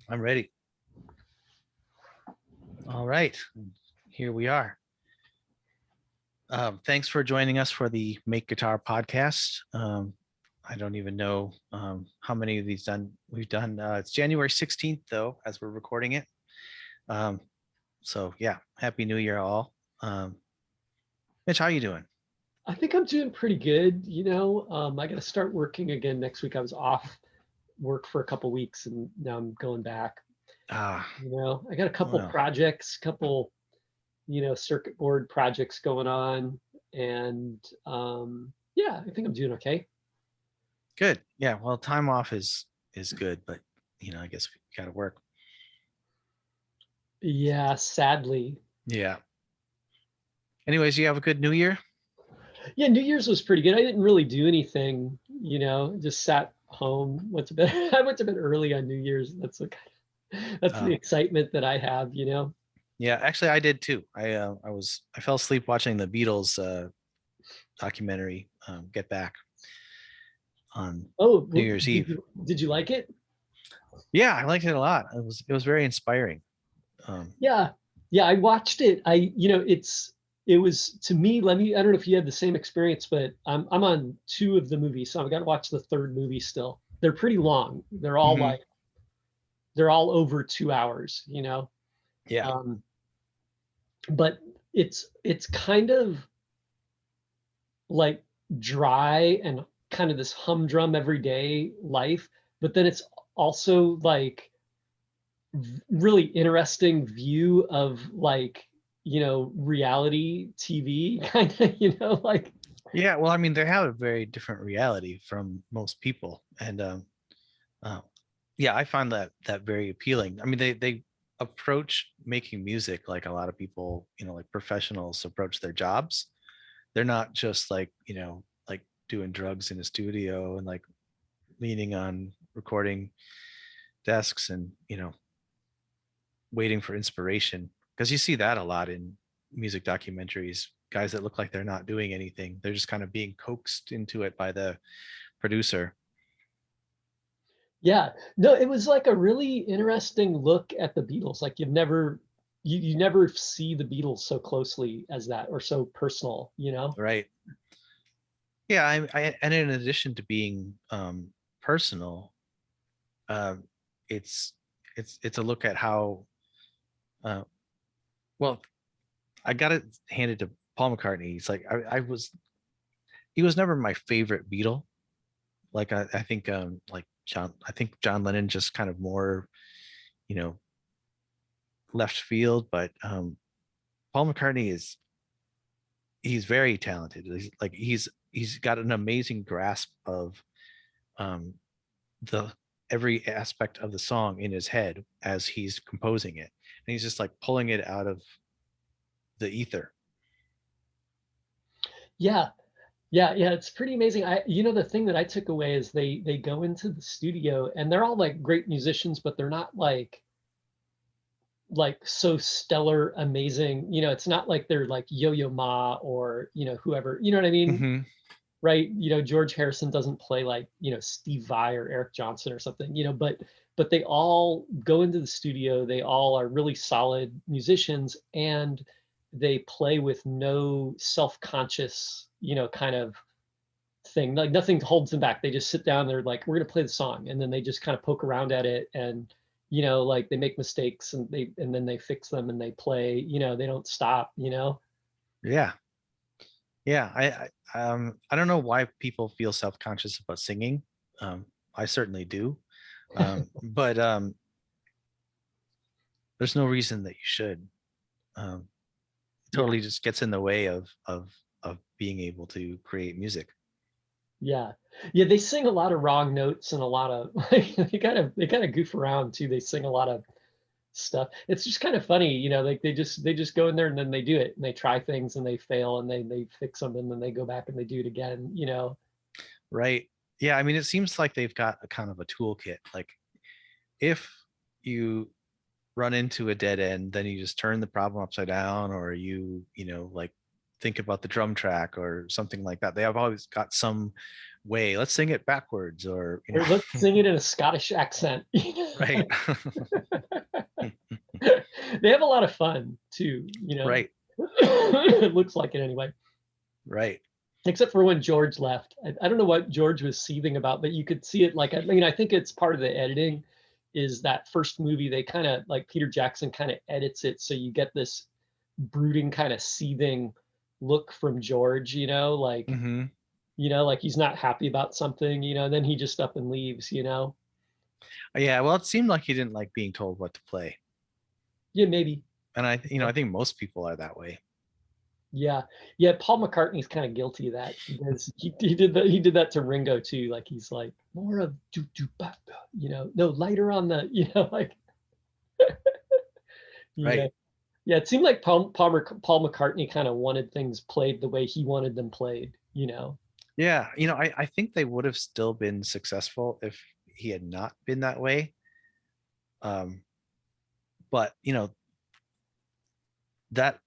I'm ready. All right. Here we are. Thanks for joining us for the Make Guitar podcast. I don't even know how many of these we've done. It's January 16th, though, as we're recording it. Um, so, yeah, Happy New Year, all. Mitch, how you doing? I think I'm doing pretty good. I got to start working again next week. I was off work for a couple weeks and now I'm going back. Ah, I got a couple well, projects, circuit board projects going on. And yeah, I think I'm doing okay. good. Yeah, well, time off is good, but I guess we got to work. Yeah, sadly. Yeah. Anyways, you have a good New Year. Yeah, New Year's was pretty good. I didn't really do anything, just sat home, went to bed. I went to bed early on New Year's. That's the Uh, excitement that I have. yeah, actually, I did too. I fell asleep watching the Beatles documentary, Get Back, on Oh, New Year's did Eve. you like it? Yeah, I liked it a lot. It was very inspiring. Um, Yeah. Yeah, I watched it. It was to me, I don't know if you had the same experience, but I'm on two of the movies, so I've got to watch the third movie still. They're pretty long. mhm. They're all over 2 hours. Yeah, Um, but it's kind of like dry and kind of this humdrum everyday life, but then it's also like really interesting view of reality TV kind of, yeah. Well, I mean, they have a very different reality from most people, and uh, yeah, I find that very appealing. I mean, they approach making music like a lot of people, like professionals approach their jobs. They're not just like like doing drugs in a studio and like leaning on recording desks and waiting for inspiration, because you see that a lot in music documentaries. Guys that look like they're not doing anything, they're just kind of being coaxed into it by the producer. yeah. No, it was like a really interesting look at the Beatles. Like you never see the Beatles so closely as that, or so personal. Right. Yeah, and in addition to being personal, uh, it's it's a look at how uh, well, I got it handed to Paul McCartney. He's like, he was never my favorite Beatle. Like I think like I think John Lennon just kind of more, you know, left field, but Paul McCartney he's very talented. He's got an amazing grasp of um the every aspect of the song in his head as he's composing it. And he's just like pulling it out of the ether. Yeah. Yeah, yeah, it's pretty amazing. The thing that I took away is they go into the studio and they're all like great musicians, but they're not like so stellar amazing. It's not like they're like Yo-Yo Ma or whoever, you know what I mean? Mm-hmm. Right? George Harrison doesn't play like Steve Vai or Eric Johnson or something, but they all go into the studio. They all are really solid musicians, and they play with no self-conscious kind of thing. Like nothing holds them back. They just sit down, they're like, we're gonna play the song, and then they just kind of poke around at it, and like they make mistakes and then they fix them and they play. They don't stop. Yeah. Yeah. I don't know why people feel self-conscious about singing. Um, I certainly do. But there's no reason that you should. It Yeah. totally just gets in the way of being able to create music. Yeah. Yeah, they sing a lot of wrong notes and a lot of like they kind of goof around too. They sing a lot of stuff. It's just kind of funny, like they just go in there and then they do it and they try things and they fail and they fix them and then they go back and they do it again. Right. Yeah. I mean, it seems like they've got a kind of a toolkit. Like if you run into a dead end, then you just turn the problem upside down, or like think about the drum track or something like that. They have always got some way. Let's sing it backwards, or Or let's sing it in a Scottish accent. right, They have a lot of fun too, you know. right, It looks like it anyway. right. Except for when George left. I don't know what George was seething about, but you could see it. Like, I mean, I think it's part of the editing is that first movie, they kind of like Peter Jackson kind of edits it so you get this brooding kind of seething look from George, Hmm. like he's not happy about something, and then he just up and leaves. Yeah, well, it seemed like he didn't like being told what to play, Yeah, maybe. and I think most people are that way. Yeah, yeah. Paul McCartney's kind of guilty of that because he did that to Ringo too. Like he's like more of do do ba ba, no lighter on the, like yeah, Right. yeah. It seemed like Paul McCartney kind of wanted things played the way he wanted them played. Yeah, I think they would have still been successful if he had not been that way. Um, but that,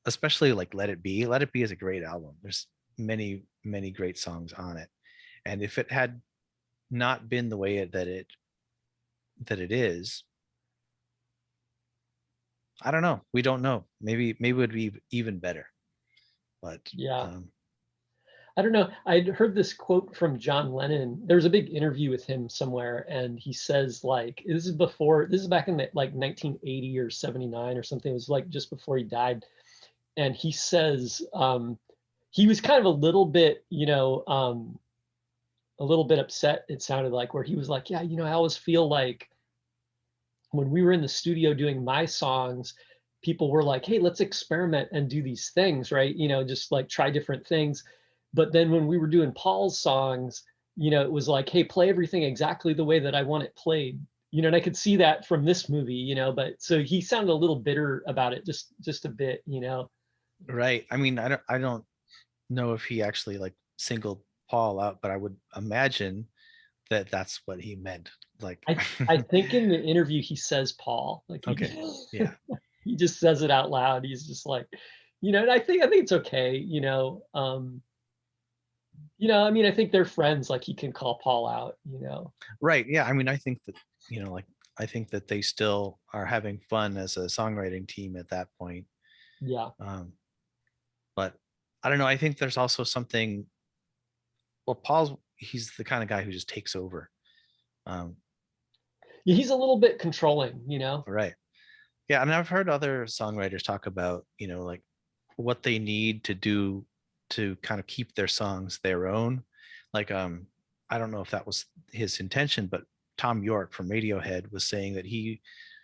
especially like Let It Be is a great album. There's many, many great songs on it. And if it had not been the way that it is, I don't know. We don't know. Maybe it would be even better. But Yeah. I don't know. I'd heard this quote from John Lennon. There was a big interview with him somewhere, and he says like this is back in like 1980 or 79 or something. It was like just before he died, and he says he was kind of a little bit, a little bit upset. It sounded like where he was like, yeah, I always feel like when we were in the studio doing my songs, people were like, hey, let's experiment and do these things, right? Just like try different things. But then when we were doing Paul's songs, it was like, hey, play everything exactly the way that I want it played. And I could see that from this movie, but so he sounded a little bitter about it, just a bit. right. I mean, I don't know if he actually like singled Paul out, but I would imagine that that's what he meant. Like, I think in the interview he says Paul, like he okay, yeah, he just says it out loud. He's just like, and I think it's okay, I mean, I think they're friends, like he can call Paul out. right, yeah. I mean, I think that like I think that they still are having fun as a songwriting team at that point. Yeah. But I don't know. I think there's also something. Well, he's the kind of guy who just takes over. Um, Yeah, he's a little bit controlling. right. Yeah, and I've heard other songwriters talk about, like what they need to do to kind of keep their songs their own. Like, I don't know if that was his intention, but Tom York from Radiohead was saying that he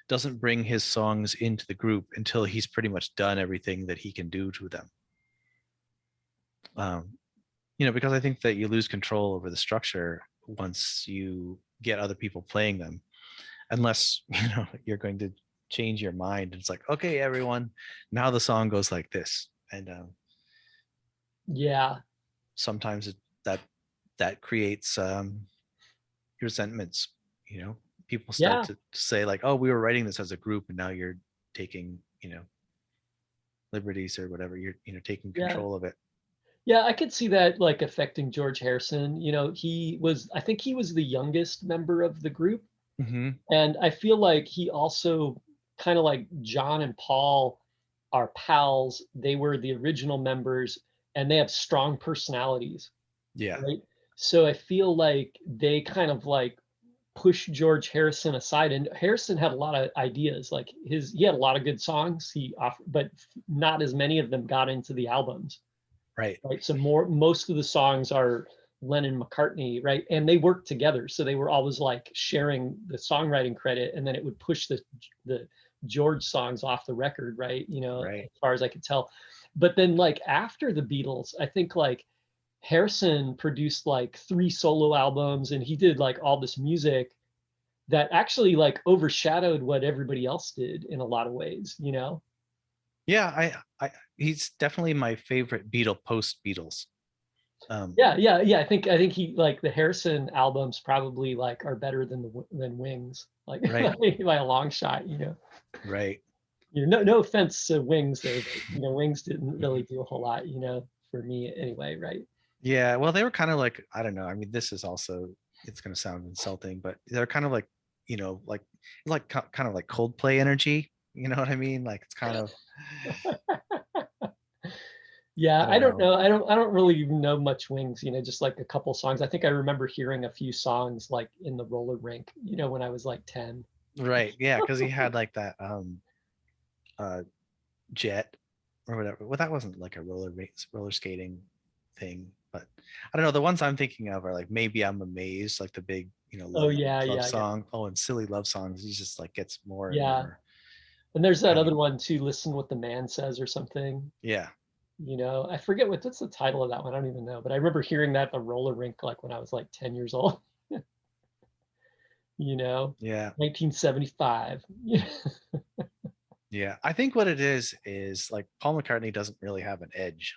doesn't bring his songs into the group until he's pretty much done everything that he can do to them. Um, because I think that you lose control over the structure once you get other people playing them, unless you're going to change your mind. It's like, okay, everyone, now the song goes like this, and Yeah. sometimes that creates resentments. People start Yeah. to say like, oh, we were writing this as a group, and now you're taking liberties or whatever. You're taking Yeah. control of it. Yeah, I could see that like affecting George Harrison. I think he was the youngest member of the group. Hmm. And I feel like he also kind of like John and Paul are pals. They were the original members and they have strong personalities, Yeah. right? So I feel like they kind of like push George Harrison aside. And Harrison had a lot of ideas. Like he had a lot of good songs but not as many of them got into the albums, Right. right? So most of the songs are Lennon McCartney, right? And they worked together, so they were always like sharing the songwriting credit, and then it would push the George songs off the record, right? Right. As far as I could tell. But then like after the Beatles, I think like Harrison produced like 3 solo albums, and he did like all this music that actually like overshadowed what everybody else did in a lot of ways. Yeah. He's definitely my favorite Beatle post Beatles. Yeah, yeah, yeah. I think he like the Harrison albums probably like are better than Wings, like Right. by a long shot. Right. You know, no offense to Wings there, but Wings didn't really do a whole lot, for me anyway, right? Yeah, well, they were kind of like, I don't know. I mean, this is also, it's going to sound insulting, but they're kind of like, kind of like Coldplay energy. You know what I mean? Like it's kind of, Yeah, I don't I don't know. know. I don't really even know much Wings, just like a couple songs. I think I remember hearing a few songs like in the roller rink, when I was like 10. Right. Yeah, because he had like that uh jet or whatever. Well, that wasn't like a roller skating thing, but I don't know. The ones I'm thinking of are like Maybe I'm Amazed, like the big, Oh love yeah, yeah, yeah. song. Oh, and Silly Love Songs. He just like gets more and Yeah. more And there's that kind of, other one too, Listen What the Man Says or something. yeah. I forget what's the title of that one. I don't even know, but I remember hearing that at the roller rink like when I was like 10 years old, you know, Yeah. 1975. Yeah. Yeah. I think what it is like Paul McCartney doesn't really have an edge.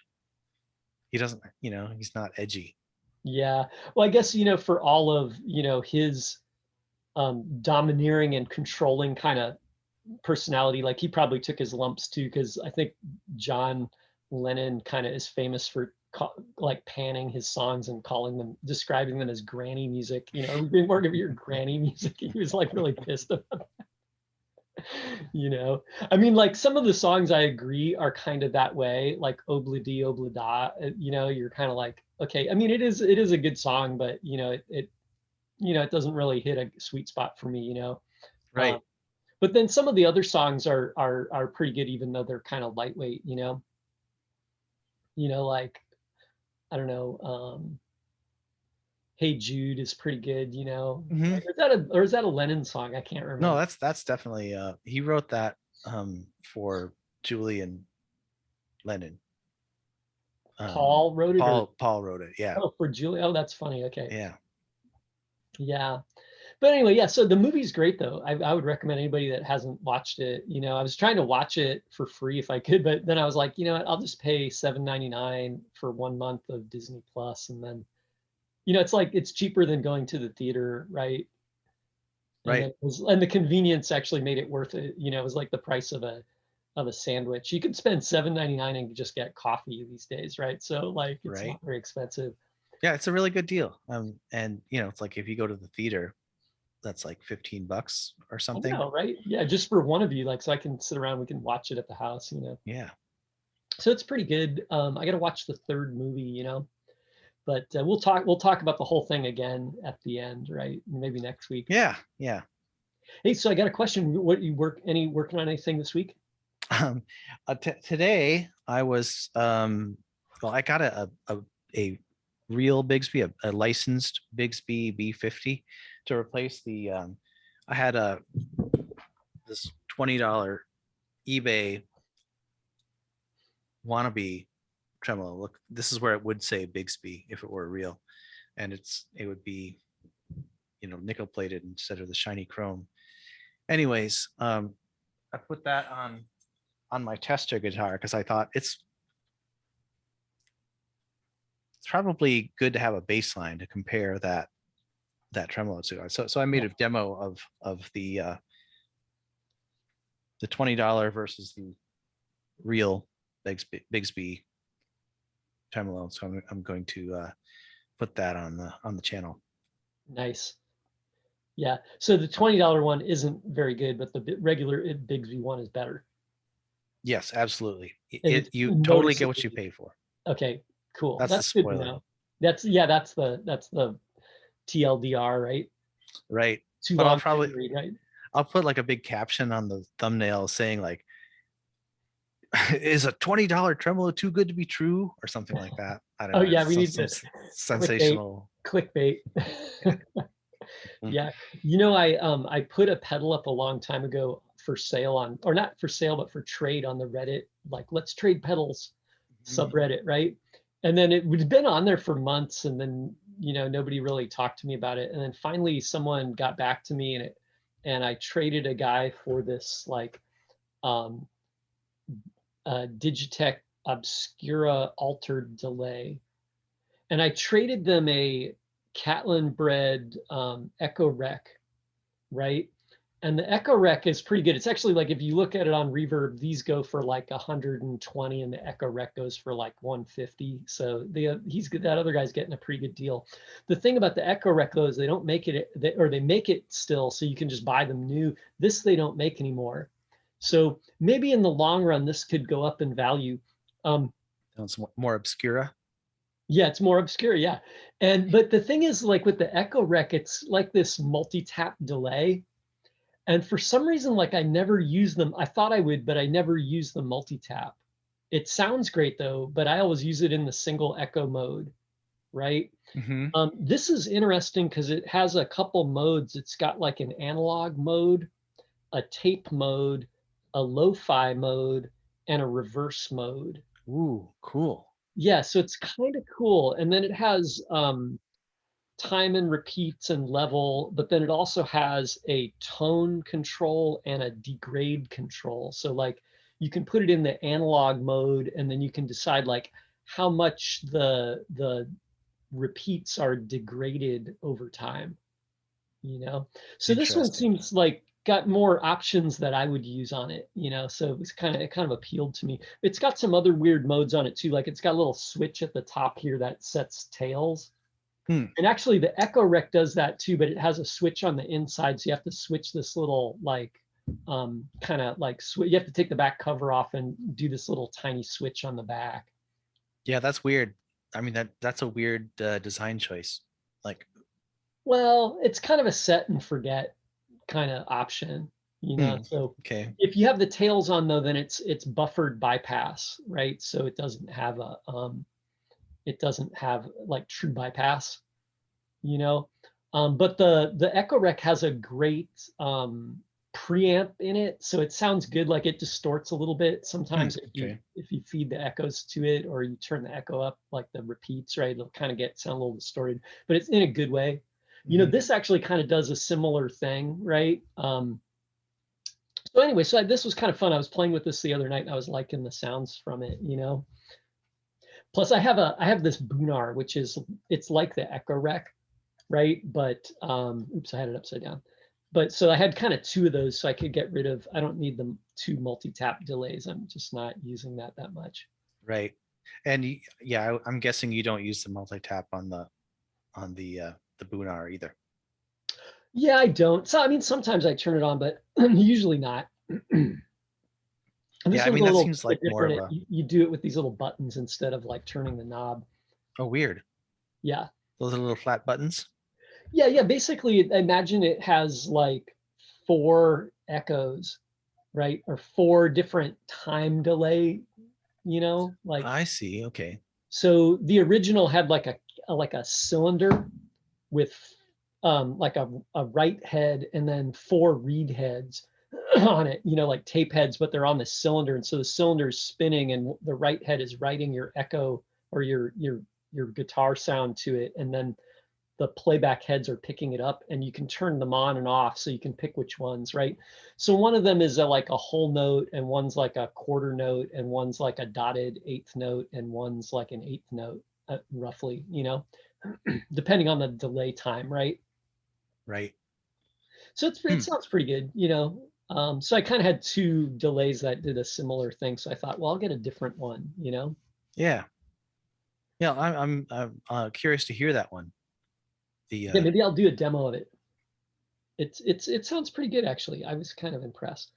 He doesn't, he's not edgy. Yeah. Well, I guess, for all of, his domineering and controlling kind of personality, like he probably took his lumps too, because I think John Lennon kind of is famous for like panning his songs and describing them as granny music. Are we doing more of your granny music? He was like really pissed about, I mean, like some of the songs I agree are kind of that way, like Obladi Oblada. You're kind of like, okay. I mean, it is a good song, but it doesn't really hit a sweet spot for me. Um, Right. but then some of the other songs are pretty good, even though they're kind of lightweight. Like I don't know, "Hey Jude" is pretty good. Hmm. Or is that a Lennon song? I can't No, remember. that's definitely he wrote that for Julie and Lennon. Paul wrote it, or Paul wrote it. Yeah. oh, for Julie. Oh, that's funny. Okay, Yeah. yeah. But anyway, yeah. So the movie's great, though. I would recommend anybody that hasn't watched it. I was trying to watch it for free if I could, but then I was like, what, I'll just pay $7.99 for 1 month of Disney Plus, and then it's like it's cheaper than going to the theater, right? And then Right. and the convenience actually made it worth it. It was like the price of a sandwich. You could spend $7.99 and just get coffee these days, right? So like it's Right. not very expensive. Yeah, it's a really good deal. And it's like if you go to the theater, that's like $15 or I something. know, right? Yeah, just for one of you, like so I can sit around, we can watch it at the house. Yeah. So it's pretty good. I got to watch the third movie, but we'll talk about the whole thing again at the end, right? Maybe next week. Yeah. Yeah. Hey, so I got a question. What you working on anything this week? Um, today I was well, I got a real Bigsby, a licensed Bigsby B50 to replace the I had this $20 eBay wannabe tremolo. Look, this is where it would say Bigsby if it were real, and it would be nickel plated instead of the shiny chrome. Anyways, I put that on my tester guitar because I thought it's probably good to have a bass line to compare that tremolo to. So I made Yeah, a demo of the $20 versus the real Bigsby tremolo. So I'm going to put that on the channel. nice. Yeah. So the $20 one isn't very good, but the regular Bigsby one is better. Yes, absolutely. And it's You totally get what you noticeably pay for. okay, cool. That's the That's good to spoiler, know. That's the TLDR, right? right? Too But long didn't read, right? I'll put like a big caption on the thumbnail saying like, "Is a $20 tremolo too good to be true?" or something like that. I don't Oh know. yeah, we Some need some to clickbait, sensational. clickbait. Mm. Yeah. I put a pedal up a long time ago for sale on, or not for sale, but for trade on the Reddit, like let's trade pedals subreddit, right? And then it would been on there for months, and then nobody really talked to me about it. And then finally someone got back to me, and I traded a guy for this like um Digitech Obscura altered delay. And I traded them a Catlin bred Echo Rec, right? And the Echo Rec is pretty good. It's actually like, if you look at it on Reverb, these go for like 120 and the Echo Rec goes for like 150. So he's good. That other guy's getting a pretty good deal. The thing about the Echo Rec though is they don't make it, or they make it still, so you can just buy them new. This they don't make anymore. So maybe in the long run, this could go up in value. It's more obscura. Yeah, it's more obscure. Yeah. But the thing is, like with the Echo Rec, it's like this multi-tap delay. And for some reason, like I never use them. I thought I would, but I never use the multi-tap. It sounds great though, but I always use it in the single echo mode, right? Mm-hmm. This is interesting because it has a couple modes. It's got like an analog mode, a tape mode, a lo-fi mode, and a reverse mode. Ooh, cool. Yeah, so it's kind of cool. And then it has time and repeats and level, but then it also has a tone control and a degrade control. So like you can put it in the analog mode, and then you can decide like how much the repeats are degraded over time, you know? So this one Interesting. seems like got more options that I would use on it, you know? So it kind of appealed to me. It's got some other weird modes on it too. Like it's got a little switch at the top here that sets tails. Hmm. And actually the Echo Rec does that too, but it has a switch on the inside. So you have to switch this little like kind of like you have to take the back cover off and do this little tiny switch on the back. Yeah, that's weird. I mean, that's a weird design choice. Like, Well, it's kind of a set and forget kind of option, you know. So okay. if you have the tails on though, then it's buffered bypass, right? So it doesn't have like true bypass, you know. But the Echo Rec has a great preamp in it, so it sounds good. Like it distorts a little bit sometimes Okay. if you feed the echoes to it, or you turn the echo up, like the repeats, right? It'll kind of sound a little distorted, but it's in a good way. You know, Mm-hmm. this actually kind of does a similar thing, right? So anyway, so this was kind of fun. I was playing with this the other night, and I was liking the sounds from it, you know. Plus, I have this Bunar, which is it's like the Echo Rec, right? But oops, I had it upside down. But so I had kind of two of those, so I could get rid of. I don't need the two multi-tap delays. I'm just not using that much. Right. And yeah, I'm guessing you don't use the multi-tap on the Bunar either. Yeah, I don't. So I mean, sometimes I turn it on, but usually not. And Yeah, this I one's mean a that little seems bit like more of different. a You do it with these little buttons instead of like turning the knob. oh weird. Yeah. Those little flat buttons. Yeah, yeah. Basically, imagine it has like four echoes, right? Or four different time delay, you know, like I see. Okay. so the original had like a cylinder with like a right head and then four reed heads on it, you know, like tape heads, but they're on the cylinder. And so the cylinder is spinning and the right head is writing your echo or your guitar sound to it. And then the playback heads are picking it up, and you can turn them on and off so you can pick which ones, right? So one of them is like a whole note, and one's like a quarter note, and one's like a dotted eighth note, and one's like an eighth note, roughly, you know, depending on the delay time, right? Right. So it Hmm. sounds pretty good, you know. So I kind of had two delays that did a similar thing. So I thought, well, I'll get a different one, you know. Yeah. Yeah. I'm curious to hear that one. The Yeah, maybe I'll do a demo of it. It sounds pretty good actually. I was kind of impressed,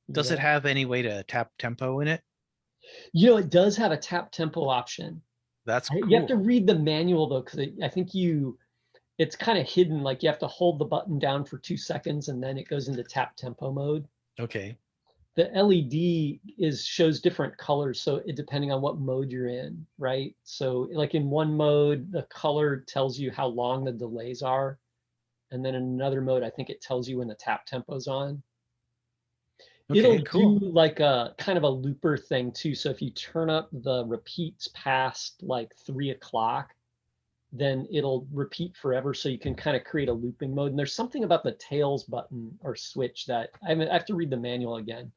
you does it know. have any way to tap tempo in it? You know, it does have a tap tempo option. That's You have to cool. read the manual though, because I think it's kind of hidden. Like you have to hold the button down for 2 seconds and then it goes into tap tempo mode. Okay. The LED shows different colors, so depending on what mode you're in, right? So like in one mode, the color tells you how long the delays are. And then in another mode, I think it tells you when the tap tempo's on. It'll Okay, do cool. like a kind of a looper thing too. So if you turn up the repeats past like 3 o'clock, then it'll repeat forever. So you can kind of create a looping mode. And there's something about the tails button or switch that I have to read the manual again.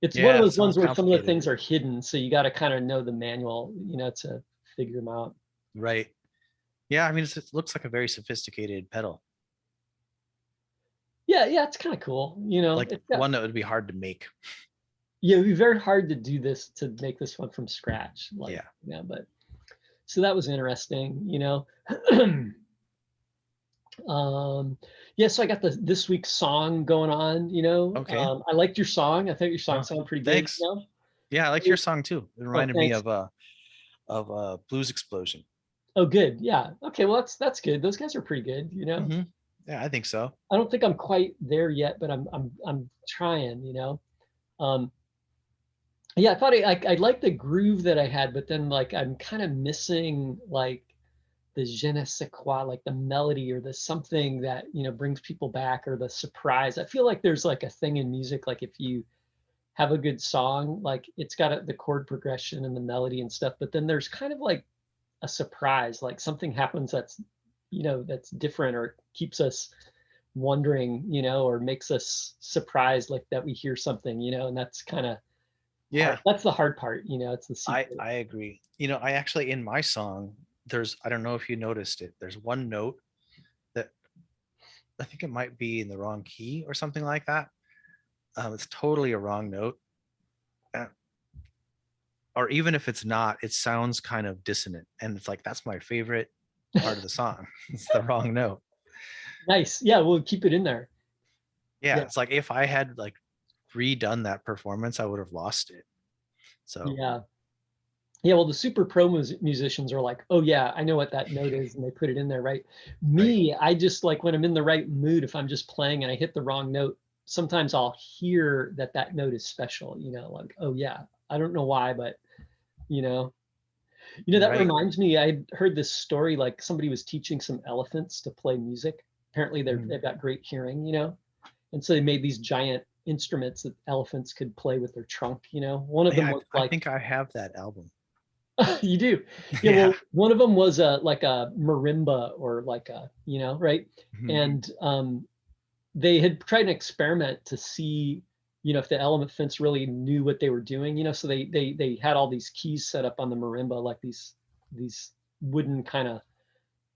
It's one of Yeah, those sounds ones where some of the complicated. things are hidden. So you got to kind of know the manual, you know, to figure them out. Right. Yeah, I mean it looks like a very sophisticated pedal. yeah, it's kind of cool. Like It's got, one that would be hard to make. yeah, it'd be very hard to do this, to make this one from scratch. Like, Yeah. yeah, but so that was interesting. Um, yeah, so I got this week's song going on. Okay. I liked your song. I thought your song Oh, sounded pretty good. thanks. Yeah, I like your song too. It Oh, reminded me thanks. of Blues Explosion. Oh, good. Yeah. Okay. Well, that's good. Those guys are pretty good. Hmm. Yeah, I think so. I don't think I'm quite there yet, but I'm trying. Um, yeah, I thought I like the groove that I had, but then like I'm kind of missing like the je ne sais quoi, like the melody or the something that brings people back, or the surprise. I feel like there's like a thing in music, like if you have a good song, like it's got the chord progression and the melody and stuff, but then there's kind of like a surprise, like something happens that's different, or keeps us wondering, or makes us surprised, like that we hear something, and that's kind of hard. Yeah, That's the hard part, it's the I secret. I agree. I actually in my song, there's I don't know if you noticed it. There's one note that I think it might be in the wrong key or something like that. It's totally a wrong note. Uh, or even if it's not, it sounds kind of dissonant. And it's like that's my favorite part of the song. It's the wrong note. Nice. Yeah, we'll keep it in there. Yeah, Yeah. it's like if I had like redone that performance, I would have lost it. So Yeah. Yeah, well, the super pro musicians are like, oh yeah, I know what that note is, and they put it in there, right? right. Me, I just like when I'm in the right mood, if I'm just playing and I hit the wrong note, sometimes I'll hear that note is special, like, oh yeah, I don't know why, but you know, that Right. reminds me, I heard this story, like somebody was teaching some elephants to play music. Apparently Mhm. they've got great hearing, and so they made these giant instruments that elephants could play with their trunk. One of them Yeah, was I like, think I have that album. you do. Yeah, Yeah. well, one of them was like a marimba, or like right? Mhm. And they had tried an experiment to see, if the elephants really knew what they were doing. So they had all these keys set up on the marimba, like these wooden kind of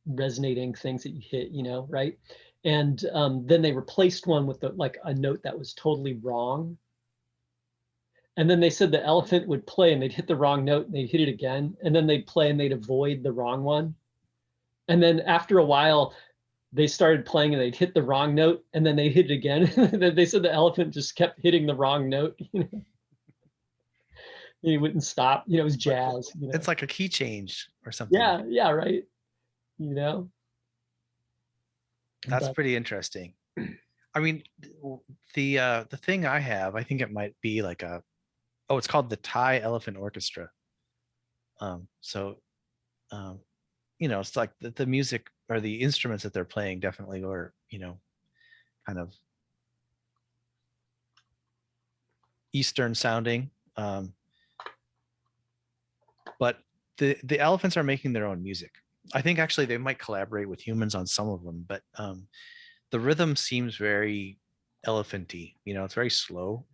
resonating things that you hit, right? And then they replaced one with like a note that was totally wrong. And then they said the elephant would play and they'd hit the wrong note and they'd hit it again. And then they'd play and they'd avoid the wrong one. And then after a while, they started playing and they'd hit the wrong note and then they hit it again. They said the elephant just kept hitting the wrong note. He wouldn't stop. It was Like jazz. it's like a key change or something. Yeah, yeah, right. You know, That's but pretty interesting. I mean, the thing I have, I think it might be like a it's called the Thai Elephant Orchestra. So um, it's like the music or the instruments that they're playing definitely are, kind of Eastern sounding. But the elephants are making their own music. I think actually they might collaborate with humans on some of them, but the rhythm seems very elephanty. It's very slow.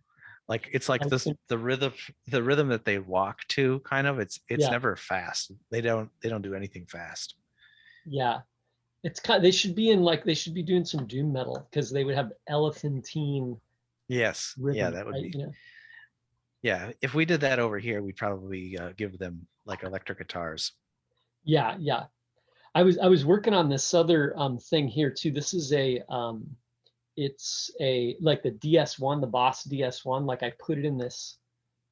Like it's like this the rhythm that they walk to kind of it's yeah, never fast. They don't do anything fast. yeah. It's kind. They should be in like they should be doing some doom metal because they would have elephantine Yes. Yeah, rhythm, that would right? be. Yeah, if we did that over here, we'd probably give them like electric guitars. Yeah, yeah. I was working on this other thing here too. This is it's a like the DS1, the Boss DS1. Like I put it in this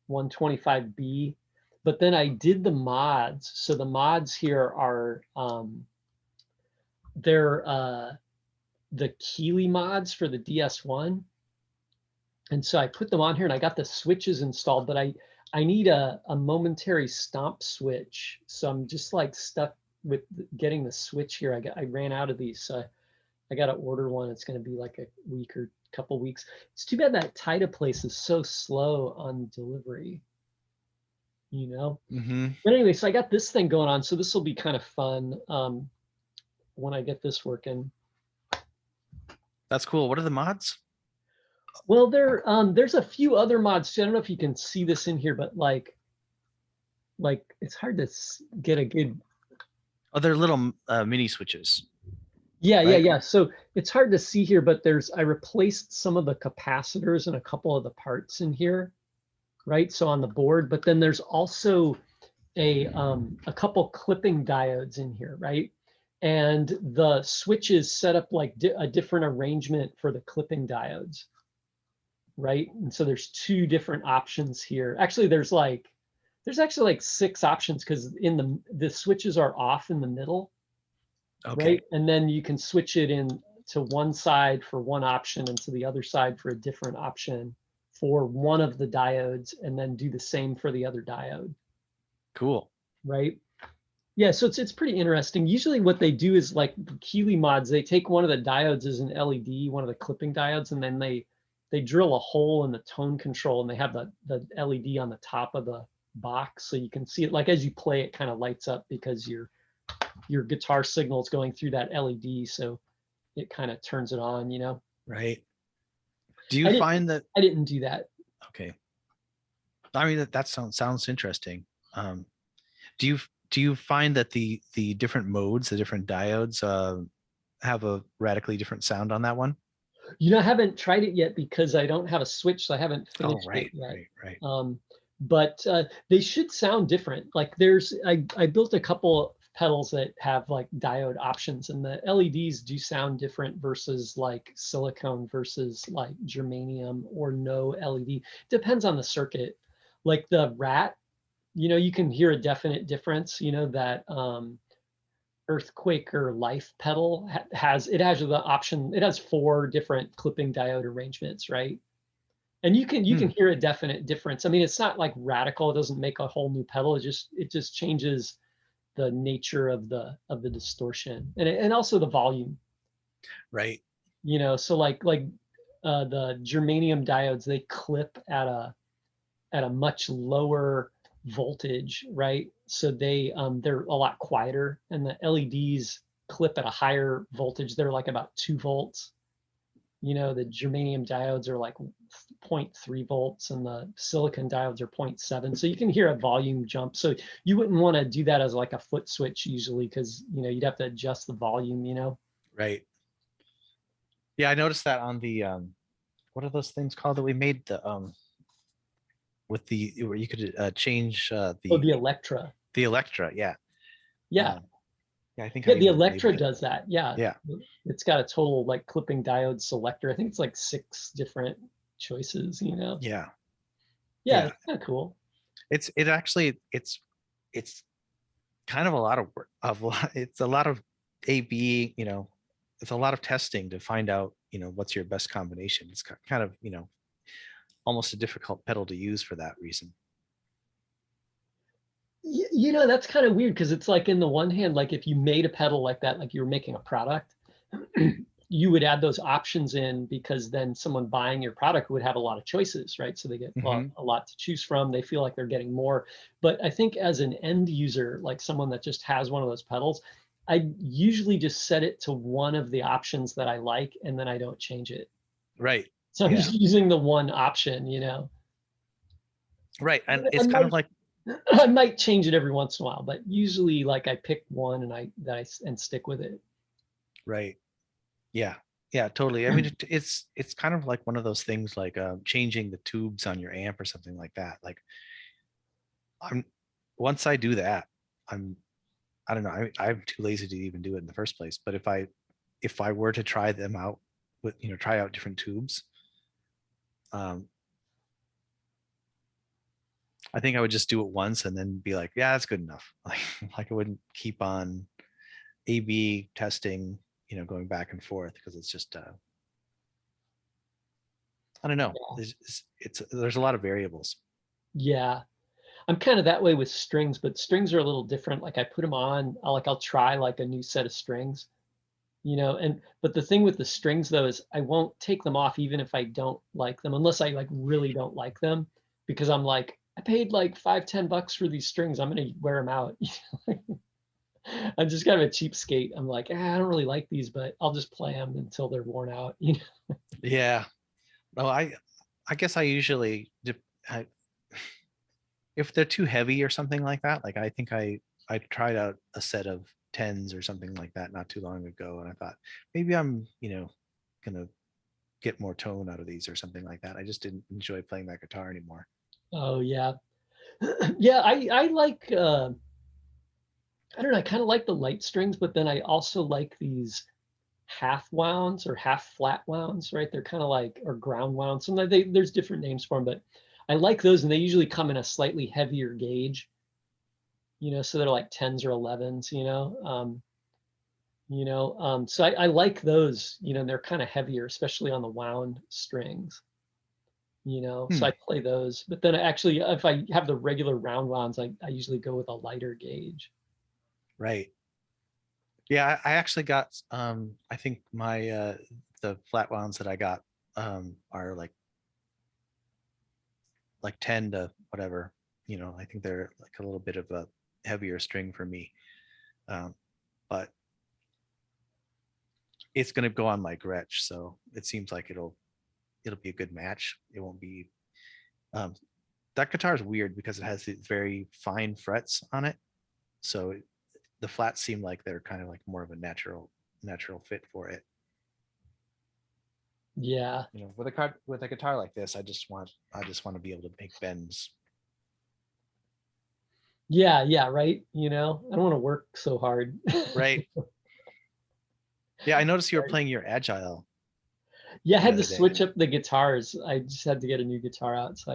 125B, but then I did the mods. So the mods here are they're the Keeley mods for the DS1. And so I put them on here and I got the switches installed, but I need a momentary stomp switch. So I'm just like stuck with getting the switch here. I ran out of these. So I got to order one. It's going to be like a week or couple weeks. It's too bad that Tida place is so slow on delivery. Hmm. But anyway, so I got this thing going on. So this will be kind of fun when I get this working. That's cool. What are the mods? Well, there's a few other mods too. I don't know if you can see this in here, but like it's hard to get a good. Oh, they're little mini switches. Yeah, yeah, right? yeah. So it's hard to see here, but I replaced some of the capacitors and a couple of the parts in here, right? So on the board, but then there's also a couple clipping diodes in here, right? And the switches set up like a different arrangement for the clipping diodes, right? And so there's two different options here. Actually, there's actually like six options because in the switches are off in the middle, Okay, right? And then you can switch it in to one side for one option and to the other side for a different option for one of the diodes, and then do the same for the other diode, cool. right? Yeah, so it's pretty interesting. Usually what they do is like Keeley mods, they take one of the diodes as an LED, one of the clipping diodes, and then they drill a hole in the tone control and they have the LED on the top of the box so you can see it. Like as you play, it kind of lights up because your guitar signal is going through that LED, so it kind of turns it on, you know. Right. Do you I didn't find that? I didn't do that. Okay. I mean, that sounds interesting. Um, do you do you find that the different modes, the different diodes, have a radically different sound on that one? You know, I haven't tried it yet because I don't have a Switch, so I haven't Oh, finished it right, yet. right, right. Um, but they should sound different. Like I built a couple of pedals that have like diode options, and the LEDs do sound different versus like silicone versus like germanium or no LED. Depends on the circuit. Like the Rat, you know, you can hear a definite difference. You know that Earthquake or Life pedal has the option. It has four different clipping diode arrangements, right? And you can Hmm, hear a definite difference. I mean, it's not like radical. It doesn't make a whole new pedal. It just changes the nature of the distortion and also the volume. right. You know, so the germanium diodes, they clip at a much lower voltage, right? So they're a lot quieter, and the LEDs clip at a higher voltage. They're like about 2 volts. You know, the germanium diodes are like zero point 0.3 volts, and the silicon diodes are 0.7. So you can hear a volume jump. So you wouldn't want to do that as like a foot switch usually, because you know you'd have to adjust the volume. You know. Right. Yeah, I noticed that on the what are those things called that we made the with the where you could change Oh, the Electra. the Electra. Yeah. Yeah, Um, yeah, I think yeah, I the even made Electra that. does that. Yeah, Yeah. it's got a total like clipping diode selector. I think it's like six different choices. You know. Yeah. Yeah, Yeah. it's kind of cool. It actually it's kind of a lot of work it's a lot of A/B, it's a lot of testing to find out, what's your best combination. It's kind of, almost a difficult pedal to use for that reason. You know, that's kind of weird because it's like in the one hand, like if you made a pedal like that, like you were making a product, you would add those options in because then someone buying your product would have a lot of choices, right? So they get Hmm. a lot to choose from. They feel like they're getting more. But I think as an end user, like someone that just has one of those pedals, I usually just set it to one of the options that I like, and then I don't change it. Right. So I'm Yeah. just using the one option, you know. Right. And I it's kind of might like, I might change it every once in a while, but usually like I pick one and and stick with it. right. Yeah. Yeah, totally. I mean, it's kind of like one of those things like changing the tubes on your amp or something like that. Like I'm once I do that, I'm I don't know. I'm too lazy to even do it in the first place. But if I were to try them out with, try out different tubes, um, I think I would just do it once and then be like, yeah, that's good enough. Like I wouldn't keep on A/B testing, going back and forth because it's just, I don't know. There's a lot of variables. Yeah. I'm kind of that way with strings, but strings are a little different. Like I put them on, I'll try like a new set of strings, you know, and but the thing with the strings though is I won't take them off even if I don't like them, unless I like really don't like them, because I'm like, I paid like 5, 10 bucks for these strings. I'm gonna wear them out. I'm just kind of a cheapskate. I'm like, I don't really like these, but I'll just play them until they're worn out. You know? Yeah. No, I guess I usually, I, if they're too heavy or something like that, like I think I tried out a set of tens or something like that not too long ago, and I thought maybe I'm, gonna get more tone out of these or something like that. I just didn't enjoy playing that guitar anymore. Oh yeah. Yeah, I like I don't know, I kind of like the light strings, but then I also like these half wounds or half flat wounds, right? They're kind of like, or ground wounds. Sometimes there's different names for them, but I like those, and they usually come in a slightly heavier gauge, so they're like 10s or 11s, so I like those, and they're kind of heavier, especially on the wound strings, so Hmm. I play those. But then actually, if I have the regular round wounds, I usually go with a lighter gauge. Right. Yeah, I actually got I think my the flat wounds that I got are like 10 to whatever, I think they're like a little bit of a heavier string for me. Um, but it's going to go on my Gretsch, so it seems like it'll be a good match. It won't be um, that guitar is weird because it has these very fine frets on it, so the flats seem like they're kind of like more of a natural fit for it. Yeah. With a guitar like this, I just want to be able to make bends. Yeah, yeah, right. I don't want to work so hard. Right. Yeah, I noticed you were Right. playing your Agile Yeah, I the had to other day. switch up the guitars. I just had to get a new guitar out. So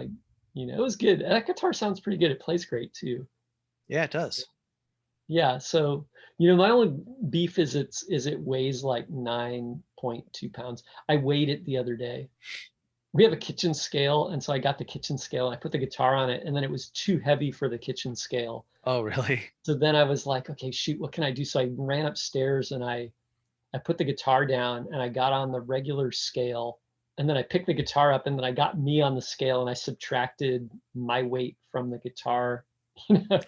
it was good. That guitar sounds pretty good. It plays great too. Yeah, it does. Yeah. So, my only beef is it weighs like 9.2 pounds. I weighed it the other day. We have a kitchen scale, and so I got the kitchen scale. I put the guitar on it, and then it was too heavy for the kitchen scale. Oh, really? So then I was like, okay, shoot, what can I do? So I ran upstairs and I put the guitar down and I got on the regular scale, and then I picked the guitar up, and then I got me on the scale and I subtracted my weight from the guitar,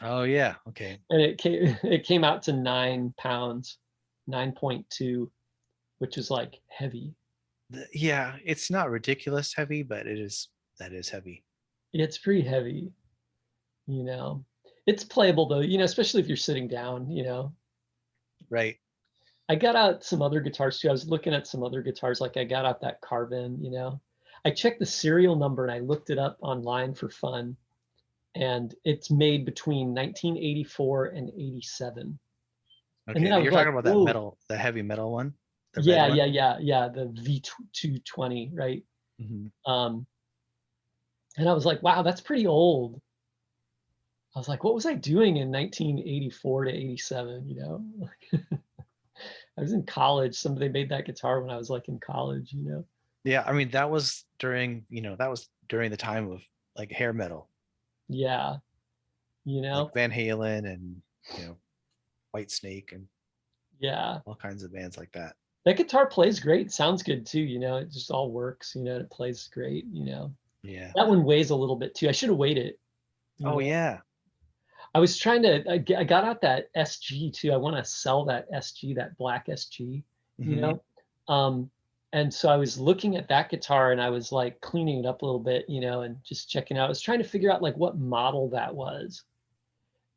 Oh, yeah. Okay. and it came out to 9 pounds, 9.2, which is like heavy. Yeah, it's not ridiculous heavy, but that is heavy. It's pretty heavy, you know. It's playable though, especially if you're sitting down. Right. I got out some other guitars too. I was looking at some other guitars, like I got out that Carvin. I checked the serial number and I looked it up online for fun, and it's made between 1984 and 87. And then Okay. I was You're like, talking about that whoa, metal, the heavy metal one, the red yeah, one. yeah, yeah, yeah, the V220, right? Hmm. Um, and I was like, wow, that's pretty old. I was like, what was I doing in 1984 to 87? I was in college. Somebody made that guitar when I was like in college. Yeah, I mean that was during the time of like hair metal, Yeah, you like know, Van Halen and you know White Snake and yeah. all kinds of bands like that. That guitar plays great. Sounds good too. It just all works. It plays great. Yeah. That one weighs a little bit too. I should have weighed it. You Oh know, yeah. I was trying to. I got out that SG too. I want to sell that SG, that black SG. You Hmm. know, um, and so I was looking at that guitar and I was like cleaning it up a little bit. And just checking out. I was trying to figure out like what model that was.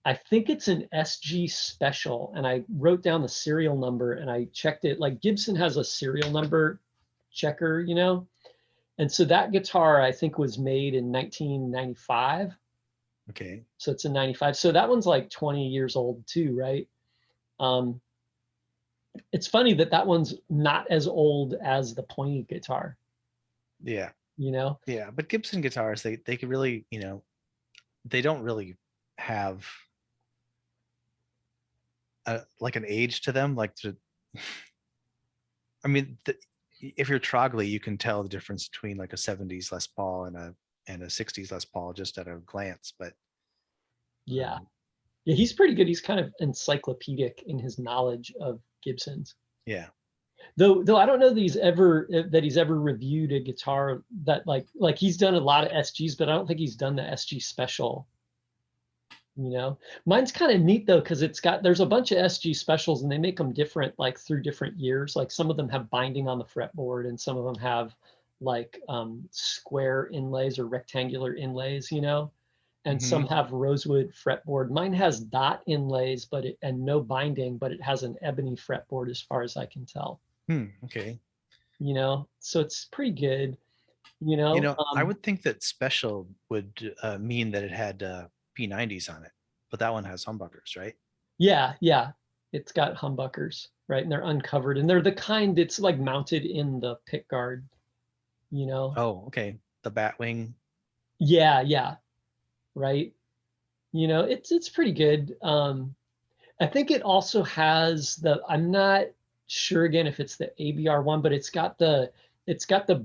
I think it's an SG special, and I wrote down the serial number and I checked it. Like Gibson has a serial number checker. And so that guitar I think was made in 1995. Okay. So it's a 95. So that one's like 20 years old too, right? Um, it's funny that that one's not as old as the pointy guitar, Yeah. you know? Yeah. But Gibson guitars, they could really, they don't really have like an age to them. I mean, if you're Trogley, you can tell the difference between like a '70s Les Paul and a '60s Les Paul just at a glance. But Yeah. um, Yeah, he's pretty good. He's kind of encyclopedic in his knowledge of Gibsons. yeah, Though I don't know that he's ever reviewed a guitar that like he's done a lot of SGs, but I don't think he's done the SG special. Mine's kind of neat though, because there's a bunch of SG specials and they make them different like through different years. Like some of them have binding on the fretboard and some of them have like square inlays or rectangular inlays. and some Hmm. have rosewood fretboard. Mine has dot inlays, and no binding, but it has an ebony fretboard as far as I can tell. Okay. So it's pretty good. I would think that special would mean that it had P90s on it, but that one has humbuckers, right? Yeah, yeah. It's got humbuckers, right? And they're uncovered, and they're the kind that's like mounted in the pick guard, you know? Oh, okay. The Batwing. Yeah, yeah, right. It's pretty good. I think it also has I'm not sure again if it's the ABR one, but it's got the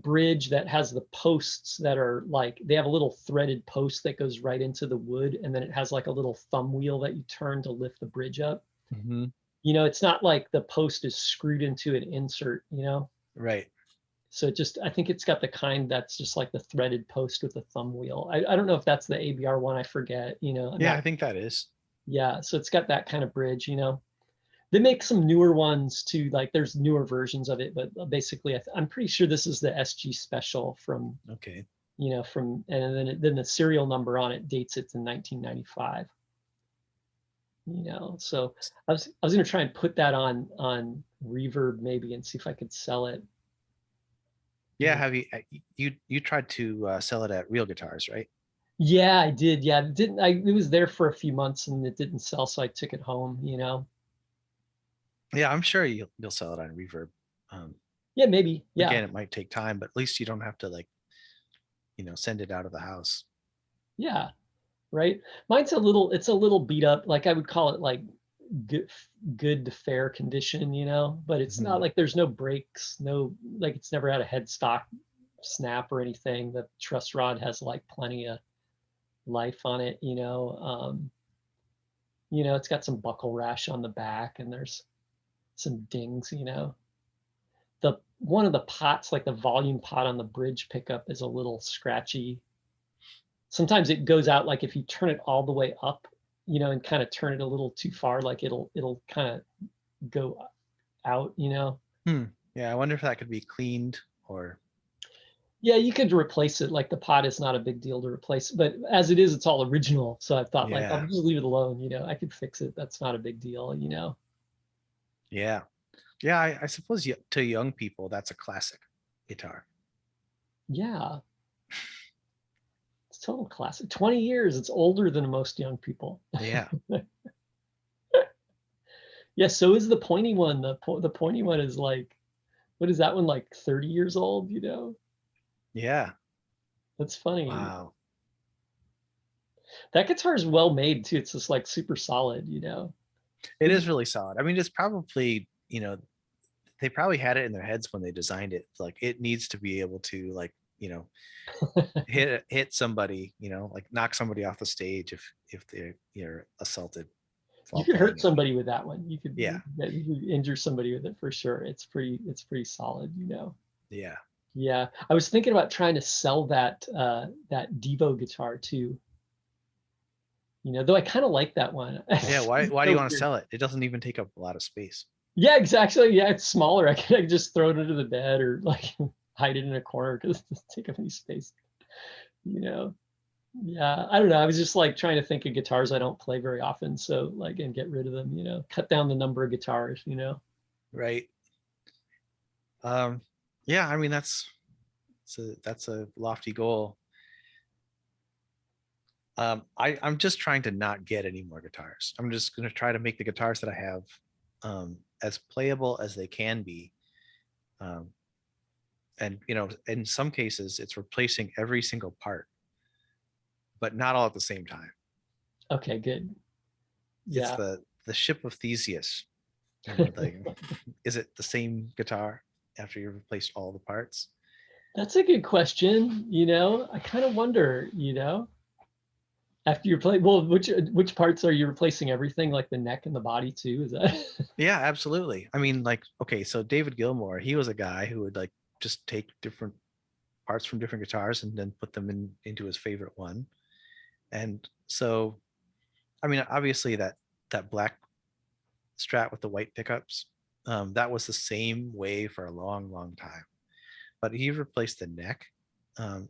bridge that has the posts that are like they have a little threaded post that goes right into the wood, and then it has like a little thumb wheel that you turn to lift the bridge up. Hmm. It's not like the post is screwed into an insert. Right. So I think it's got the kind that's just like the threaded post with the thumb wheel. I don't know if that's the ABR one. I forget. I'm Yeah, I not. think that is. Yeah, so it's got that kind of bridge. They make some newer ones too. Like there's newer versions of it, but basically, I'm pretty sure this is the SG Special Okay. and then the serial number on it dates it to 1995. So I was gonna try and put that on Reverb maybe and see if I could sell it. Yeah, have you tried to sell it at Real Guitars, right? Yeah, I did. Yeah, it didn't I? It was there for a few months and it didn't sell, so I took it home. Yeah, I'm sure you'll sell it on Reverb. Um, Yeah, maybe. Yeah, Again, it might take time, but at least you don't have to send it out of the house. yeah. Right. It's a little beat up. Like I would call it like good, good to fair condition, but it's not Mhm. like there's no breaks, no, like it's never had a headstock snap or anything. The truss rod has like plenty of life on it. It's got some buckle rash on the back and there's some dings. The one of the pots, like the volume pot on the bridge pickup is a little scratchy. Sometimes it goes out like if you turn it all the way up, and kind of turn it a little too far, like it'll kind of go out. Hmm. Yeah, I wonder if that could be cleaned or Yeah, you could replace it. Like the pot is not a big deal to replace, but as it is, it's all original. So I thought like I'll yeah, just leave it alone. I could fix it. That's not a big deal. yeah, yeah. I suppose to young people that's a classic guitar. Yeah, it's total classic. 20 years. It's older than most young people. Yeah, Yeah, so is the pointy one. The pointy one is like, what is that one like 30 years old? yeah. That's funny. Wow. That guitar is well made too. It's just like super solid. It It- is really solid. I mean, it's probably, they probably had it in their heads when they designed it. Like it needs to be able to hit somebody, like knock somebody off the stage if you're assaulted you while could playing hurt it. somebody with that one. Yeah. You could injure somebody with it for sure. It's pretty solid. Yeah. Yeah, I was thinking about trying to sell that Devo guitar too. Though I kind of like that one. Yeah. Why do you So want to weird. sell it? It doesn't even take up a lot of space. Yeah, exactly. Yeah, it's smaller. I can just throw it under the bed or like hide it in a corner because it doesn't take up any space. You know. Yeah, I don't know. I was just like trying to think of guitars I don't play very often, so like and get rid of them. Cut down the number of guitars. Right. Um, yeah, I mean that's a lofty goal. I'm just trying to not get any more guitars. I'm just gonna try to make the guitars that I have as playable as they can be. Um, and in some cases it's replacing every single part, but not all at the same time. Okay, good. It's Yeah. the ship of Theseus. Like, is it the same guitar after you've replaced all the parts? That's a good question. I kind of wonder. After you play, well, which parts are you replacing? Everything, like the neck and the body too? Is that? Yeah, absolutely. I mean, like, okay, so David Gilmour, he was a guy who would like just take different parts from different guitars and then put them into his favorite one. And so, I mean, obviously that black Strat with the white pickups, that was the same way for a long, long time. But he replaced the neck. Um,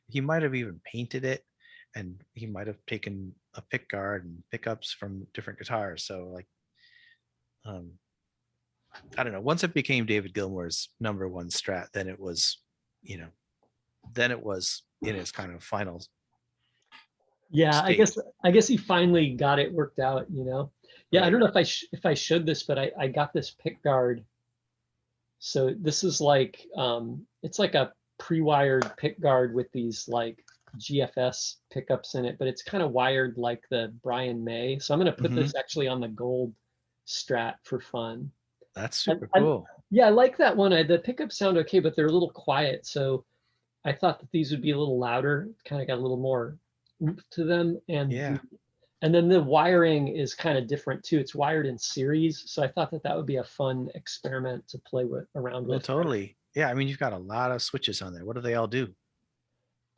he might have even painted it, and he might have taken a pick guard and pickups from different guitars. So like, um, I don't know. Once it became David Gilmour's number one strat, then it was, you know, then it was in its kind of final Yeah, state. I guess he finally got it worked out, you know. Yeah, I Right. don't know if if I showed this, but I got this pick guard. So this is like it's like a pre-wired pick guard with these like GFS pickups in it, but it's kind of wired like the Brian May. So I'm going to put Hmm. this actually on the gold Strat for fun. That's And, super cool. yeah, I like that one. The pickups sound okay, but they're a little quiet. So I thought that these would be a little louder, kind of got a little more oomph to them. Yeah. And then the wiring is kind of different too. It's wired in series. So I thought that that would be a fun experiment to play with around Well, with. totally. Yeah. I mean, you've got a lot of switches on there. What do they all do?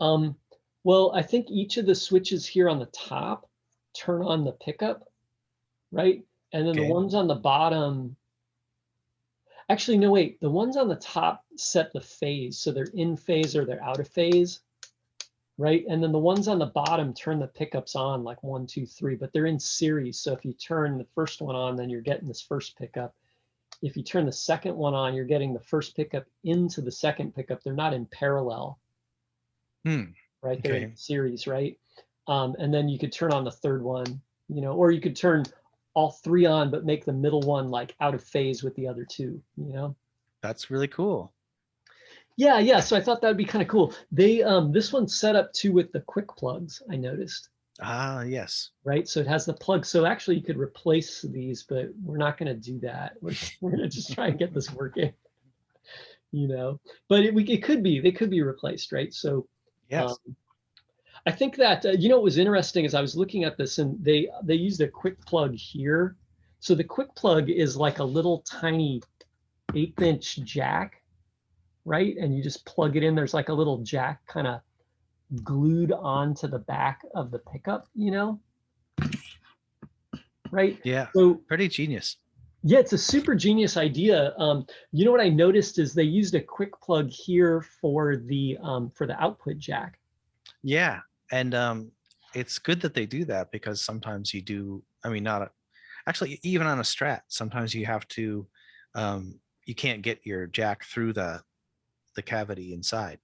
Um, well, I think each of the switches here on the top turn on the pickup, right? And then the Okay. ones on the bottom, actually, no, wait, the ones on the top set the phase. So they're in phase or they're out of phase, right? And then the ones on the bottom turn the pickups on like 1, 2, 3, but they're in series. So if you turn the first one on, then you're getting this first pickup. If you turn the second one on, you're getting the first pickup into the second pickup. They're not in parallel, Hmm. right? They're in Okay. series, right? And then you could turn on the third one, you know, or you could turn all three on, but make the middle one like out of phase with the other two, you know? That's really cool. Yeah, yeah. So I thought that'd be kind of cool. They this one's set up too with the quick plugs, I noticed, Ah, yes. right? So it has the plug. So actually you could replace these, but we're not going to do that. We're going to just try and get this working, you know. But it could be, they could be replaced, right? So um, Yes. I think that you know what was interesting is I was looking at this and they used a quick plug here. So the quick plug is like a little tiny 1/8-inch jack, right? And you just plug it in. There's like a little jack kind of glued onto the back of the pickup, you know, right? Yeah. So Pretty genius. yeah, it's a super genius idea. You know what I noticed is they used a quick plug here for the output jack. Yeah. And it's good that they do that because sometimes you do, I mean, not a, actually even on a strat, sometimes you have to you can't get your jack through the cavity inside.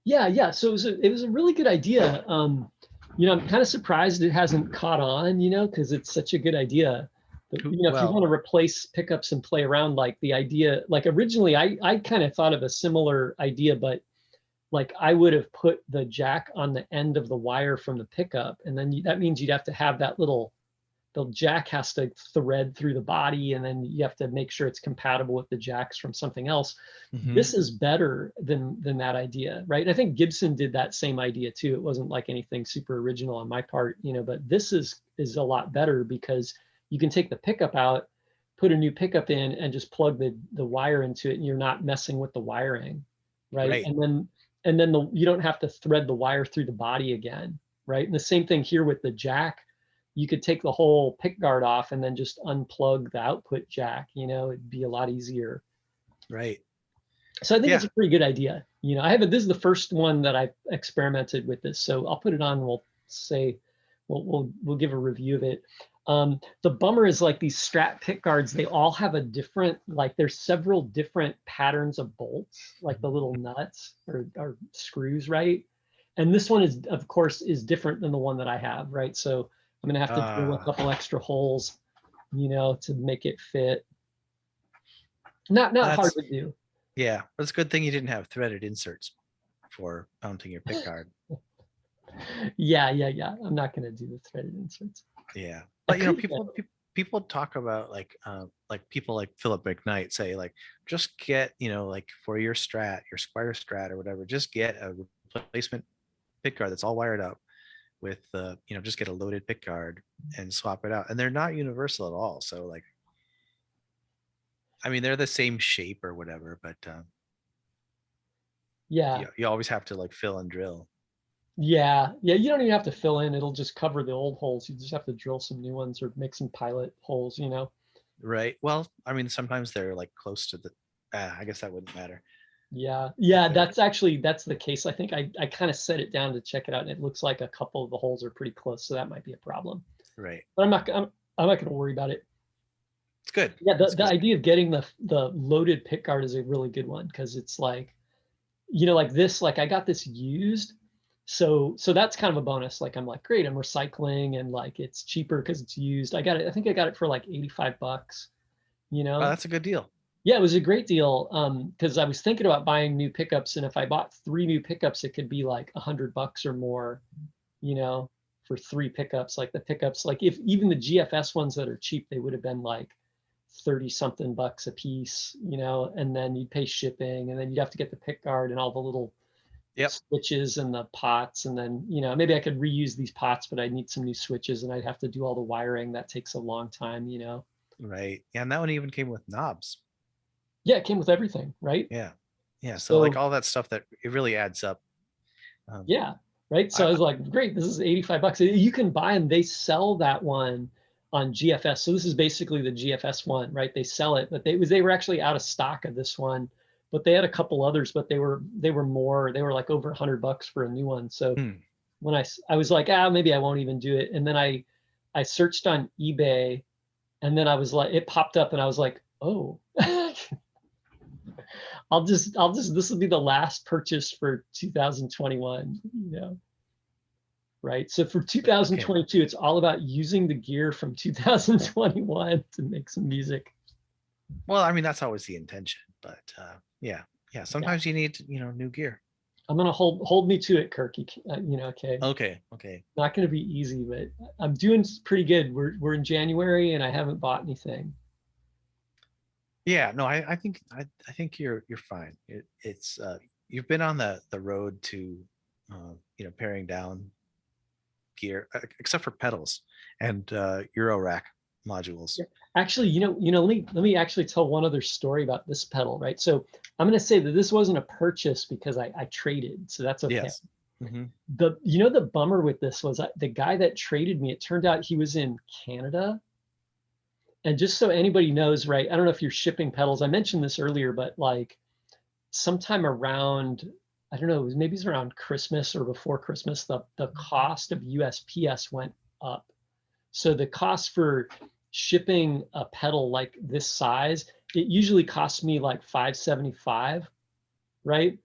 Yeah, yeah. So it was a really good idea. You know, I'm kind of surprised it hasn't caught on, you know, because it's such a good idea. But, you know, if you Well, want to replace pickups and play around, like the idea, like originally I kind of thought of a similar idea, but like I would have put the jack on the end of the wire from the pickup, and then that means you'd have to have that little the jack has to thread through the body, and then you have to make sure it's compatible with the jacks from something else. mhm, This is better than that idea, right? I think Gibson did that same idea too. It wasn't like anything super original on my part, you know, but this is a lot better because you can take the pickup out, put a new pickup in, and just plug the wire into it, and you're not messing with the wiring, right? right, And then you don't have to thread the wire through the body again, right? And the same thing here with the jack. You could take the whole pick guard off and then just unplug the output jack, you know, it'd be a lot easier. right. So I think it's Yeah. a pretty good idea. You know, I haven't, this is the first one that I've experimented with this. So I'll put it on and we'll say, we'll give a review of it. The bummer is like these Strat pick guards, they all have a different, like there's several different patterns of bolts, like the little nuts or screws, right? And this one is, of course, is different than the one that I have, right? So I'm gonna have to drill a Uh, couple extra holes, you know, to make it fit. Not hard that's to do. yeah. But it's a good thing you didn't have threaded inserts for mounting your pick guard. Yeah, yeah, yeah. I'm not gonna do the threaded inserts. Yeah. I But you know, could people talk about like people like Philip McKnight say like just get, you know, like for your strat, your Squire strat or whatever, just get a replacement pick guard that's all wired up with you know, just get a loaded pick guard and swap it out. And they're not universal at all. So like I mean they're the same shape or whatever, but yeah, you always have to like fill and drill. yeah, yeah. You don't even have to fill in. It'll just cover the old holes. You just have to drill some new ones or make some pilot holes, you know. Right. Well, I mean sometimes they're like close to the I guess that wouldn't matter. Yeah, Okay. that's the case. I think I kind of set it down to check it out, and it looks like a couple of the holes are pretty close, so that might be a problem. Right. But I'm not going to worry about it. It's good. Yeah, It's the good. idea of getting the loaded pick guard is a really good one, because it's like, like this, like I got this used. So that's kind of a bonus. Like I'm like, great, I'm recycling, and like it's cheaper because it's used. I think I got it for like 85 bucks, you Oh, know? that's a good deal. Yeah, it was a great deal. Because I was thinking about buying new pickups, and if I bought 3 new pickups, it could be like 100 bucks or more, you know, for 3 pickups. Like the pickups, like if even the GFS ones that are cheap, they would have been like 30 something bucks a piece, and then you'd pay shipping, and then you'd have to get the pick guard and all the little Yep. switches and the pots. And then, maybe I could reuse these pots, but I'd need some new switches, and I'd have to do all the wiring. That takes a long time. Right. Yeah, and that one even came with knobs. Yeah, it came with everything, right? Yeah. Yeah. So like So all that stuff that it really adds up. Um, yeah, right. So I I was like, great, this is 85 bucks. You can buy them. They sell that one on GFS. So this is basically the GFS one, right? They sell it, but they were actually out of stock of this one, but they had a couple others, but they were like over 100 bucks for a new one. So hmm, when I was like, maybe I won't even do it. And then I searched on eBay, and then I was like, it popped up, and I was like, oh, this will be the last purchase for 2021, right? So for okay. 2022, it's all about using the gear from 2021 to make some music. Well, I mean that's always the intention, but yeah, yeah. Yeah, Sometimes you need, new gear. I'm gonna hold me to it, Kirk. Okay. Okay. Okay. Not gonna be easy, but I'm doing pretty good. We're in January, and I haven't bought anything. Yeah. No, I think you're fine. It's you've been on the road to paring down gear, except for pedals and Euro rack modules. Yeah. Actually, let me actually tell one other story about this pedal, right? So I'm going to say that this wasn't a purchase because I traded, so that's okay. Yes. Hmm. The bummer with this was the guy that traded me. It turned out he was in Canada, and just so anybody knows, right? I don't know if you're shipping pedals. I mentioned this earlier, but like sometime around, I don't know, maybe it's around Christmas or before Christmas, the cost of USPS went up. So the cost for shipping a pedal like this size, it usually costs me like $5.75, right?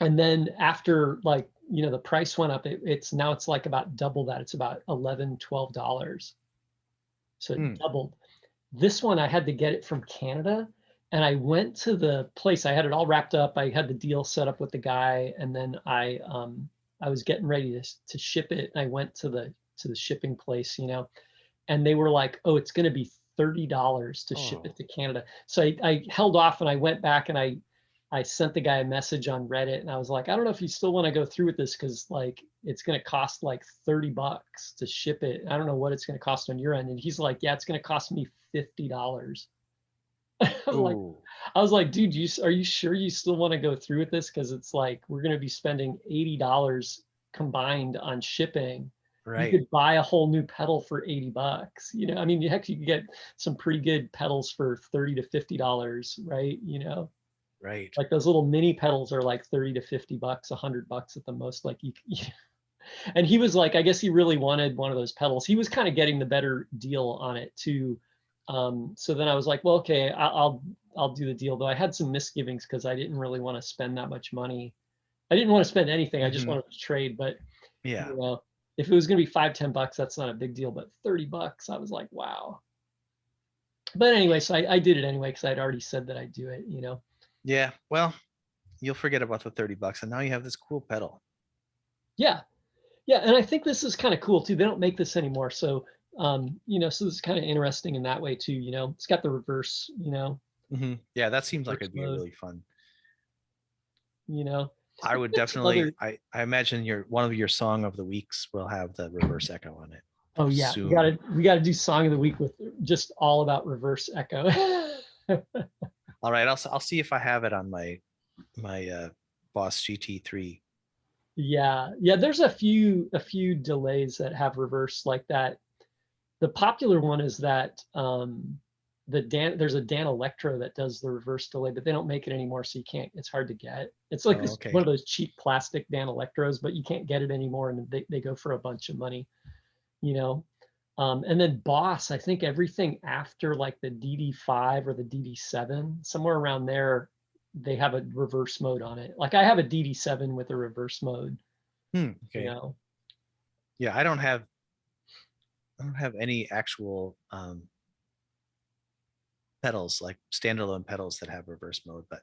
And then after, like, the price went up, it's now it's like about double that. It's about $11, $12. So it Hmm. doubled. This one, I had to get it from Canada. And I went to the place, I had it all wrapped up. I had the deal set up with the guy. And then I was getting ready to ship it. And I went to the shipping place, and they were like, oh, it's going to be $30 to ship Oh, it to Canada. So I held off, and I went back, and I sent the guy a message on Reddit, and I was like, I don't know if you still want to go through with this, because like it's going to cost like 30 bucks to ship it. I don't know what it's going to cost on your end. And he's like, yeah, it's going to cost me $50. I'm like, ooh, I was like, dude, are you sure you still want to go through with this? Because it's like we're going to be spending $80 combined on shipping. You right, could buy a whole new pedal for 80 bucks. I mean, heck, you could get some pretty good pedals for 30 to $50, right? right. Like those little mini pedals are like 30 to 50 bucks, 100 bucks at the most. Like and he was like, I guess he really wanted one of those pedals. He was kind of getting the better deal on it too. So then I was like, well, okay, I'll do the deal. Though I had some misgivings because I didn't really want to spend that much money. I didn't want to spend anything. I just Hmm. wanted to trade. But Yeah. you know, if it was going to be 5, 10 bucks, that's not a big deal. But 30 bucks, I was like, wow. But anyway, so I did it anyway because I'd already said that I'd do it. Yeah. Well, you'll forget about the 30 bucks and now you have this cool pedal. Yeah, yeah, and I think this is kind of cool too. They don't make this anymore, so so this is kind of interesting in that way too. It's got the reverse, Hmm. Yeah, that seems like reverse it'd be a mode. really fun. You know, I would Got some other. definitely. I imagine your one of your song of the weeks will have the reverse echo on it Oh yeah, we soon. gotta we gotta do song of the week with just all about reverse echo. All right, I'll see if I have it on my Boss GT3. Yeah, yeah. There's a few delays that have reverse like that. The popular one is that. there's a Dan Electro that does the reverse delay, but they don't make it anymore, so you can't. It's hard to get. It's like Oh, this okay. one of those cheap plastic Dan Electros, but you can't get it anymore, and they go for a bunch of money, you know. And then Boss, I think everything after like the DD5 or the DD7, somewhere around there, they have a reverse mode on it. Like I have a DD7 with a reverse mode, you Okay. know. Yeah, I don't have any actual pedals, like standalone pedals that have reverse mode, but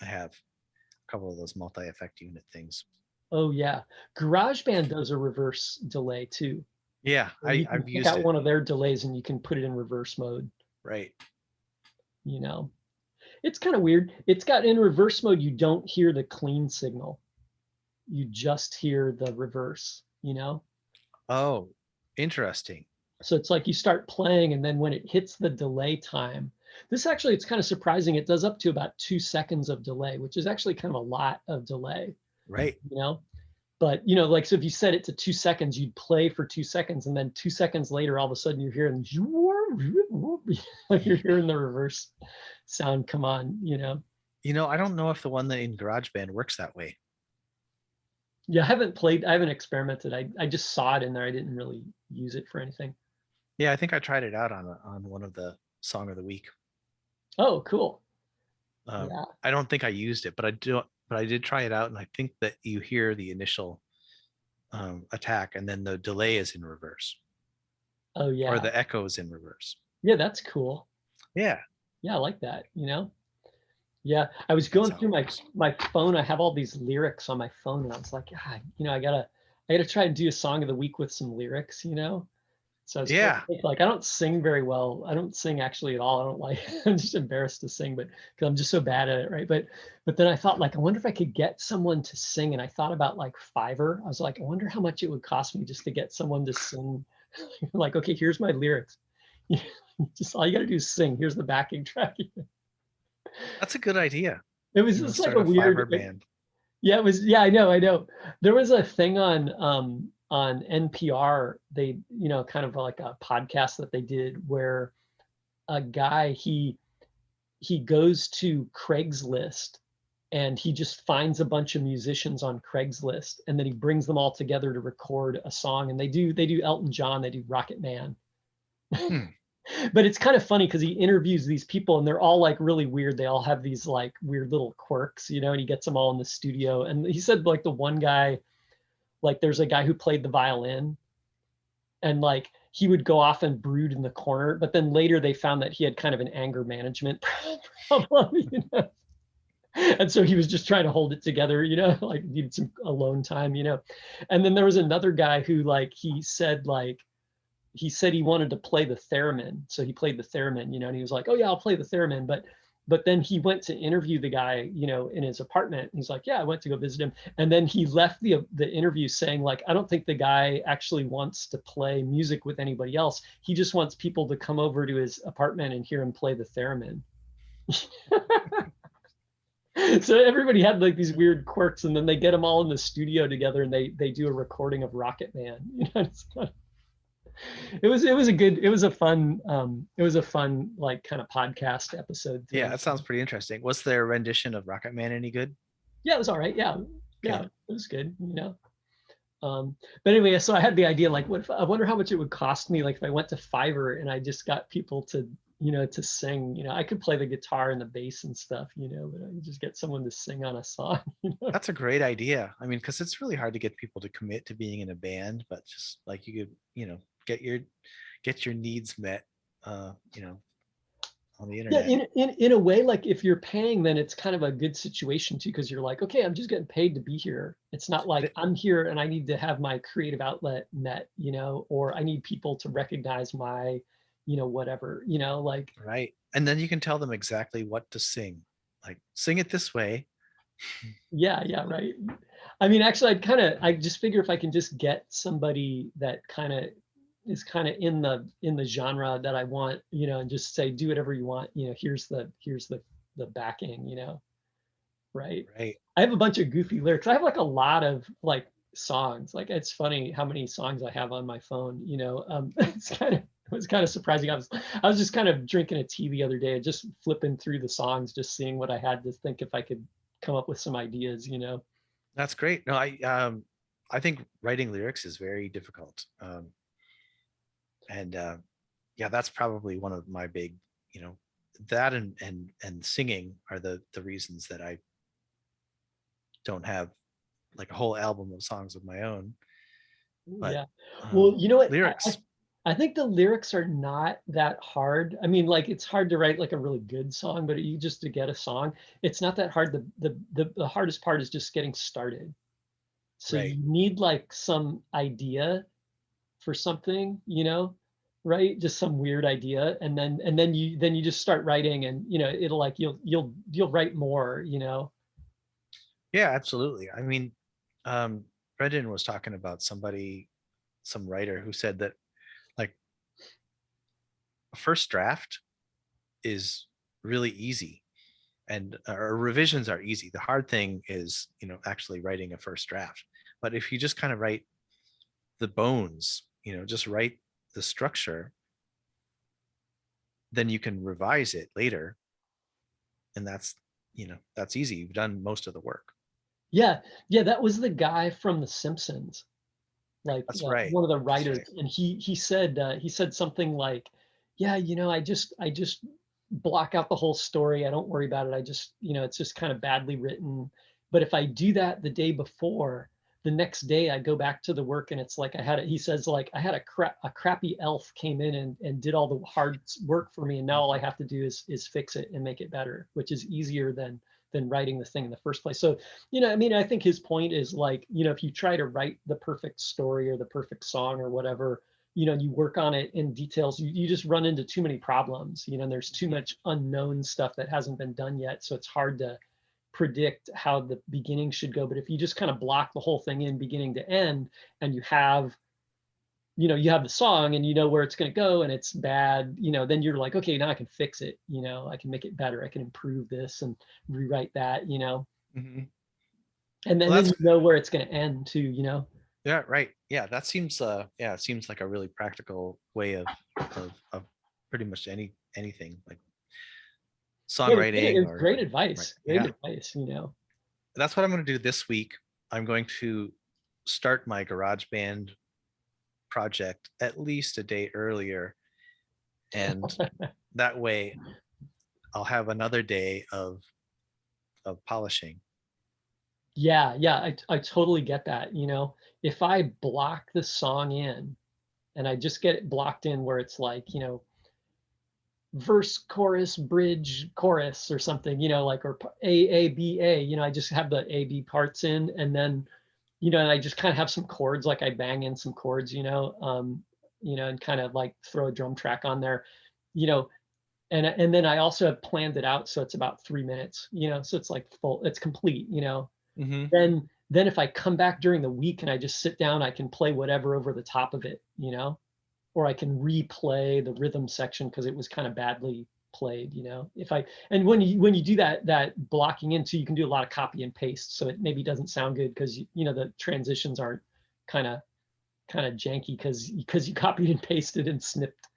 I have a couple of those multi-effect unit things. Oh yeah, GarageBand does a reverse delay too. Yeah, Where you can I've pick used out it. one of their delays and you can put it in reverse mode, Right. you know. It's kind of weird. It's got in reverse mode, you don't hear the clean signal. You just hear the reverse, you know? Oh, interesting. So it's like you start playing and then when it hits the delay time, this actually, it's kind of surprising. It does up to about 2 seconds of delay, which is actually kind of a lot of delay, Right. you know? But, you know, like, so if you set it to 2 seconds, you'd play for 2 seconds and then 2 seconds later, all of a sudden you're hearing, you're hearing the reverse sound come on, you know? I don't know if the one that in GarageBand works that way. Yeah, I haven't experimented. I just saw it in there. I didn't really use it for anything. Yeah, I think I tried it out on one of the Song of the Week. Oh, cool. Um, Yeah. I don't think I used it, but I did try it out, and I think that you hear the initial attack, and then the delay is in reverse, Oh, or yeah. the echo is in reverse. Yeah, that's cool. Yeah, Yeah, I like that, you know? Yeah, I was that's going how through it works. my phone. I have all these lyrics on my phone, and I was like, ah, you know, I gotta try and do a song of the week with some lyrics, you know? So I was trying to Yeah, think, like, I don't sing very well. I don't sing actually at all. I don't like, I'm just embarrassed to sing, but because I'm just so bad at it, right? But then I thought, like, I wonder if I could get someone to sing. And I thought about like Fiverr. I was like, I wonder how much it would cost me just to get someone to sing. Like, okay, here's my lyrics. Just all you gotta do is sing. Here's the backing track. that's a good idea. It was just like Start a a weird, Fiverr band. yeah, it was, yeah, I know. There was a thing on NPR, they, you know, kind of like a podcast that they did where a guy he goes to Craigslist and he just finds a bunch of musicians on Craigslist and then he brings them all together to record a song and they do Elton John, they do Rocket Man. Hmm. But it's kind of funny because he interviews these people and they're all like really weird. They all have these like weird little quirks, you know, and he gets them all in the studio. And he said like the one guy, like there's a guy who played the violin and like he would go off and brood in the corner, but then later they found that he had kind of an anger management problem, you know? And so he was just trying to hold it together, you know, like needed some alone time, you know. And then there was another guy who like he said he wanted to play the theremin, so he played the theremin, you know, and he was like, oh yeah, I'll play the theremin, but then he went to interview the guy, you know, in his apartment. He's like, yeah, I went to go visit him, and then he left the interview saying like, I don't think the guy actually wants to play music with anybody else. He just wants people to come over to his apartment and hear him play the theremin. So everybody had like these weird quirks, and then they get them all in the studio together, and they do a recording of Rocket Man. You know, it was a fun like kind of podcast episode Yeah, thing. that sounds pretty interesting. Was their rendition of Rocket Man any good? Yeah, it was all right. Yeah, yeah, Okay. it was good. You know. But anyway, so I had the idea like, what if, I wonder how much it would cost me like if I went to Fiverr and I just got people to, you know, to sing. You know, I could play the guitar and the bass and stuff, you know, but I could just get someone to sing on a song. You know? That's a great idea. I mean, because it's really hard to get people to commit to being in a band, but just like you could, get your needs met, on the Yeah, internet. in a way, like if you're paying, then it's kind of a good situation too, because you're like, okay, I'm just getting paid to be here. It's not like I'm here and I need to have my creative outlet met, you know, or I need people to recognize my, you know, whatever, you know, like Right. And then you can tell them exactly what to sing. Like, sing it this way. yeah, yeah, right. I mean, actually, I just figure if I can just get somebody that kind of is kind of in the genre that I want, you know, and just say, do whatever you want, you know, here's the backing, you know, right? Right. I have a bunch of goofy lyrics. I have like a lot of like songs. Like it's funny how many songs I have on my phone, you know. It's kind of It was kind of surprising. I was just kind of drinking a tea the other day, just flipping through the songs, just seeing what I had to think if I could come up with some ideas, you know. That's great. No, I think writing lyrics is very difficult. And yeah, that's probably one of my big, you know, that and singing are the reasons that I don't have like a whole album of songs of my own. But Yeah. Well, you know what? lyrics, I think the lyrics are not that hard. I mean, like it's hard to write like a really good song, but you just to get a song, it's not that hard. The hardest part is just getting started. So right? you need like some idea for something, you know, right? Just some weird idea, and then you just start writing, and you know, it'll like you'll write more, you know. Yeah, absolutely. I mean, Brendan was talking about somebody, some writer who said that like a first draft is really easy and or revisions are easy. The hard thing is, you know, actually writing a first draft. But if you just kind of write the bones, you know, just write the structure, then you can revise it later. And that's, you know, that's easy. You've done most of the work. Yeah, yeah, that was the guy from The Simpsons, like That's right. one of the That's right. writers, and he said something like, "Yeah, you know, I just block out the whole story. I don't worry about it. I just, you know, it's just kind of badly written. But if I do that the day before, the next day I go back to the work and it's like I had it. He says like I had a crappy elf came in and did all the hard work for me, and now all I have to do is fix it and make it better, which is easier than writing the thing in the first place. So you know, I mean, I think his point is like, you know, if you try to write the perfect story or the perfect song or whatever, you know, you work on it in details, you just run into too many problems, you know, and there's too Mhm. much unknown stuff that hasn't been done yet. So it's hard to predict how the beginning should go. But if you just kind of block the whole thing in beginning to end and you have, you know, you have the song and you know where it's going to go and it's bad, you know, then you're like, okay, now I can fix it, you know, I can make it better, I can improve this and rewrite that, you know, Mhm. and Well, then that's you know where it's going to end too, you know. yeah, right. Yeah, that seems yeah, it seems like a really practical way of pretty much anything like Yeah, songwriting it's or great right. advice, Yeah. you know. That's what I'm going to do this week. I'm going to start my garage band project at least a day earlier, and that way I'll have another day of polishing. Yeah, yeah, I totally get that, you know. If I block the song in and I just get it blocked in where it's like, you know, verse, chorus, bridge, chorus or something, you know, like or A B A, you know, I just have the A B parts in and then, you know, and I just kind of have some chords, like I bang in some chords, you know, and kind of like throw a drum track on there, you know, and then I also have planned it out so it's about 3 minutes, you know, so it's like full, it's complete, you know. Hmm. Then if I come back during the week and I just sit down, I can play whatever over the top of it, you know, or I can replay the rhythm section because it was kind of badly played, you know. If I and when you do that blocking into, you can do a lot of copy and paste, so it maybe doesn't sound good because you know the transitions aren't kind of kind of janky because you copied and pasted and snipped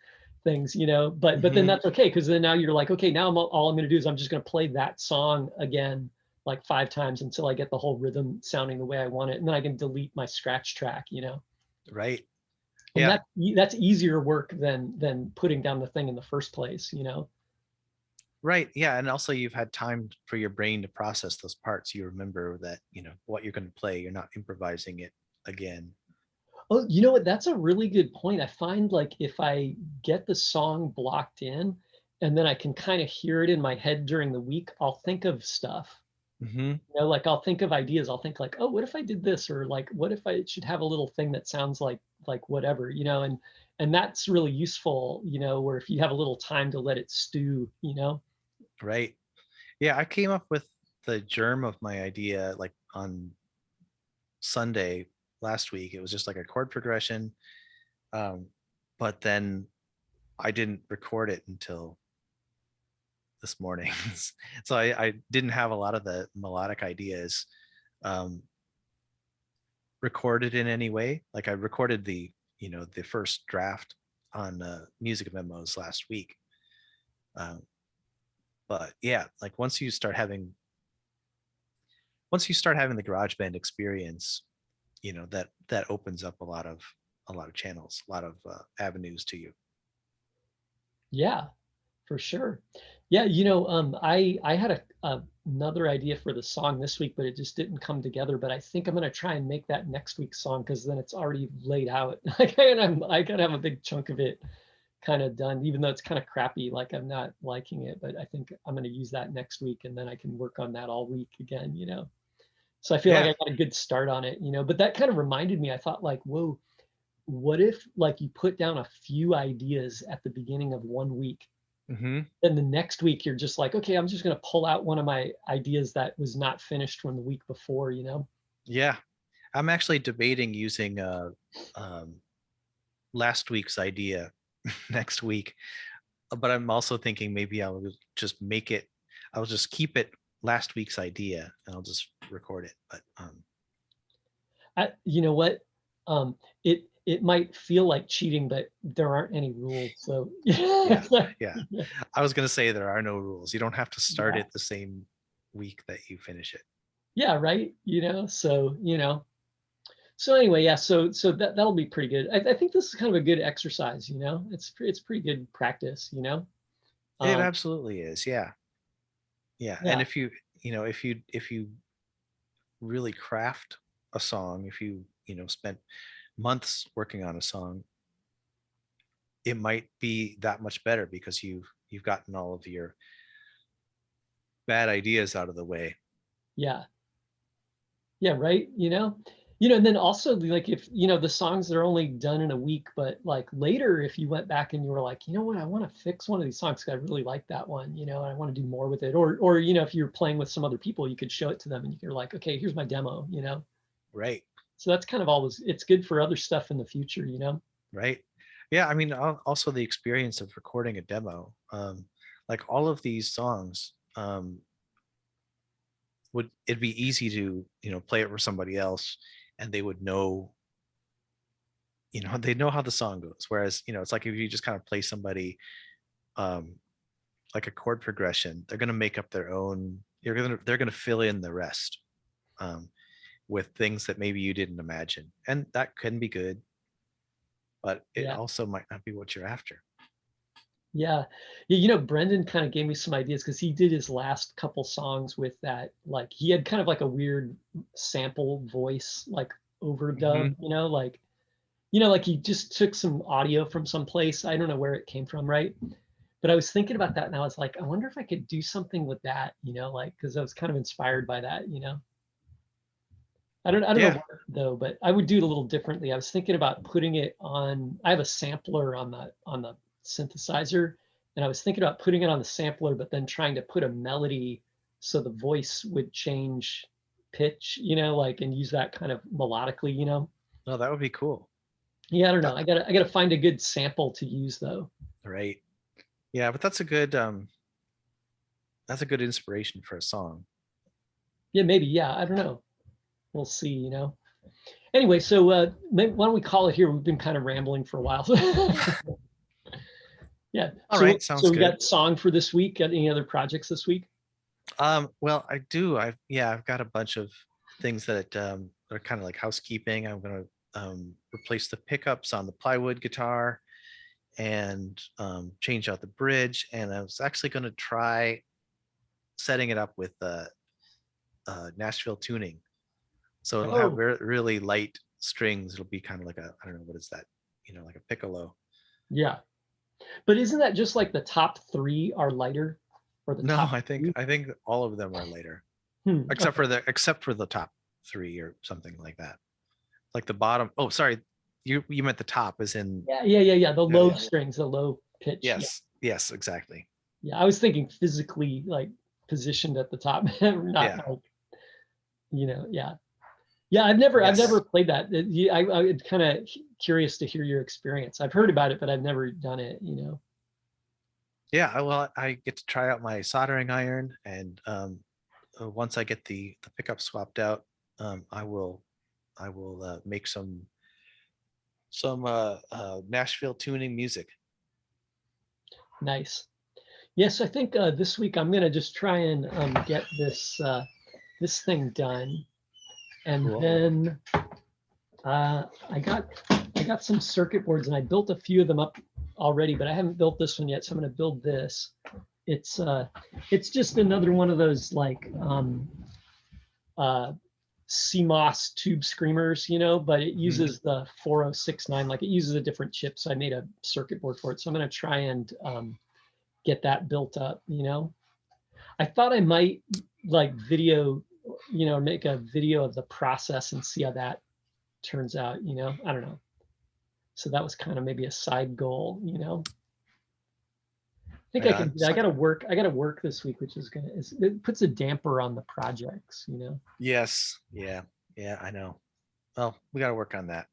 things, you know. But then Hmm. that's okay because then now you're like, okay, now all I'm going to do is I'm just going to play that song again like 5 times until I get the whole rhythm sounding the way I want it, and then I can delete my scratch track, you know. Right. And Yeah. that's easier work than putting down the thing in the first place, you know. Right. Yeah. And also you've had time for your brain to process those parts. You remember that, you know, what you're going to play. You're not improvising it again. Oh, you know what? That's a really good point. I find like if I get the song blocked in and then I can kind of hear it in my head during the week, I'll think of stuff. Hmm. You know, like I'll think of ideas. I'll think like, oh, what if I did this? Or like, what if I should have a little thing that sounds like whatever, you know, and that's really useful, you know, where if you have a little time to let it stew, you know. Right. Yeah. I came up with the germ of my idea like on Sunday last week. It was just like a chord progression. Um, but then I didn't record it until this morning. So I didn't have a lot of the melodic ideas um, recorded in any way. Like I recorded the, you know, the first draft on music memos last week. Um, but yeah, like once you start having the GarageBand experience, that opens up a lot of channels, a lot of avenues to you. Yeah, for sure. Yeah, I had another idea for the song this week, but it just didn't come together. But I think I'm gonna try and make that next week's song because then it's already laid out. Like, and I gotta have a big chunk of it kind of done, even though it's kind of crappy. Like I'm not liking it, but I think I'm gonna use that next week, and then I can work on that all week again. So I feel like Yeah. I got a good start on it. But that kind of reminded me. I thought like, whoa, what if like you put down a few ideas at the beginning of one week, Hmm. then the next week you're just like, okay, I'm just going to pull out one of my ideas that was not finished from the week before. Yeah. I'm actually debating using um, last week's idea next week, but I'm also thinking maybe I'll just keep it last week's idea and I'll just record it. But You know what? Um, it might feel like cheating, but there aren't any rules. So yeah, it's like, yeah. I was gonna say there are no rules. You don't have to start yeah, it the same week that you finish it. yeah, right. So anyway, yeah. So that'll be pretty good. I think this is kind of a good exercise. It's pretty good practice. It Um, absolutely is. Yeah. Yeah. And yeah, if you really craft a song, if spent months working on a song, it might be that much better because you've gotten all of your bad ideas out of the way. yeah. Yeah, right. And then also like if the songs are only done in a week, but like later, if you went back and you were like, you know what, I want to fix one of these songs because I really like that one, and I want to do more with it. Or if you're playing with some other people, you could show it to them and you're like, okay, here's my demo. Right. So that's kind of always it's good for other stuff in the future. Right. Yeah. I mean, also the experience of recording a demo, like all of these songs, would it'd be easy to play it for somebody else and they would know, they know how the song goes. Whereas it's like if you just kind of play somebody um like a chord progression, they're going to make up their own. They're going to fill in the rest, um, with things that maybe you didn't imagine, and that can be good, but it Yeah. also might not be what you're after. Yeah. Yeah, Brendan kind of gave me some ideas because he did his last couple songs with that. Like he had kind of like a weird sample voice, like overdub, Hmm. like he just took some audio from some place. I don't know where it came from, right? But I was thinking about that and I was like, I wonder if I could do something with that, like because I was kind of inspired by that. I don't know Yeah. what though, but I would do it a little differently. I was thinking about putting it on. I have a sampler on the synthesizer, and I was thinking about putting it on the sampler, but then trying to put a melody so the voice would change pitch, and use that kind of melodically. No, that would be cool. Yeah, I don't know. That, I gotta find a good sample to use though. right. Yeah, but that's a good inspiration for a song. Yeah, maybe. Yeah, I don't know. We'll see. Anyway, so why don't we call it here? We've been kind of rambling for a while. Yeah. All So right, sounds so we good. got song for this week. Got any other projects this week? Well, I do. I've got a bunch of things that are kind of like housekeeping. I'm gonna replace the pickups on the plywood guitar and change out the bridge. And I was actually gonna try setting it up with Nashville tuning, so it'll have Oh, really light strings. It'll be kind of like I don't know, what is that? Like a piccolo. yeah. But isn't that just like the top three are lighter, or the No, top I think three? I think all of them are later, except Okay. for the top three or something like that. Like the bottom. Oh, sorry. You meant the top as in. Yeah, yeah, yeah, yeah. The Yeah, low yeah. strings, the low pitch. Yeah, Yes. Yes, exactly. yeah. I was thinking physically like positioned at the top, not Yeah. like yeah. Yeah, I've never Yes. played that. I'm kind of curious to hear your experience. I've heard about it, but I've never done it. Yeah. Well, I get to try out my soldering iron, and once I get the pickup swapped out, I will make some some Nashville tuning music. Nice. Yes, I think this week I'm gonna just try and get this thing done, and Cool. then I got some circuit boards, and I built a few of them up already, but I haven't built this one yet, so I'm gonna build this. It's just another one of those like CMOS tube screamers, you know, but it uses the 4069, like it uses a different chip. So I made a circuit board for it. So I'm going to try and get that built up, you know. I thought I might like video, you know, make a video of the process and see how that turns out, you know. I don't know. So that was kind of maybe a side goal, you know. I think Right I on. can. I got to work. I got to work this week, which is gonna. It puts a damper on the projects, you know. Yes. Yeah. Yeah. I know. Well, we got to work on that.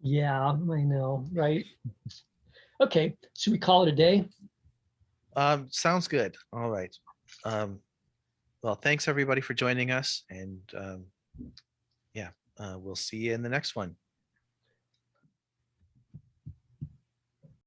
Yeah, I know, right? Okay, should we call it a day? Sounds good. All right. Um, well, thanks everybody for joining us, and yeah, we'll see you in the next one.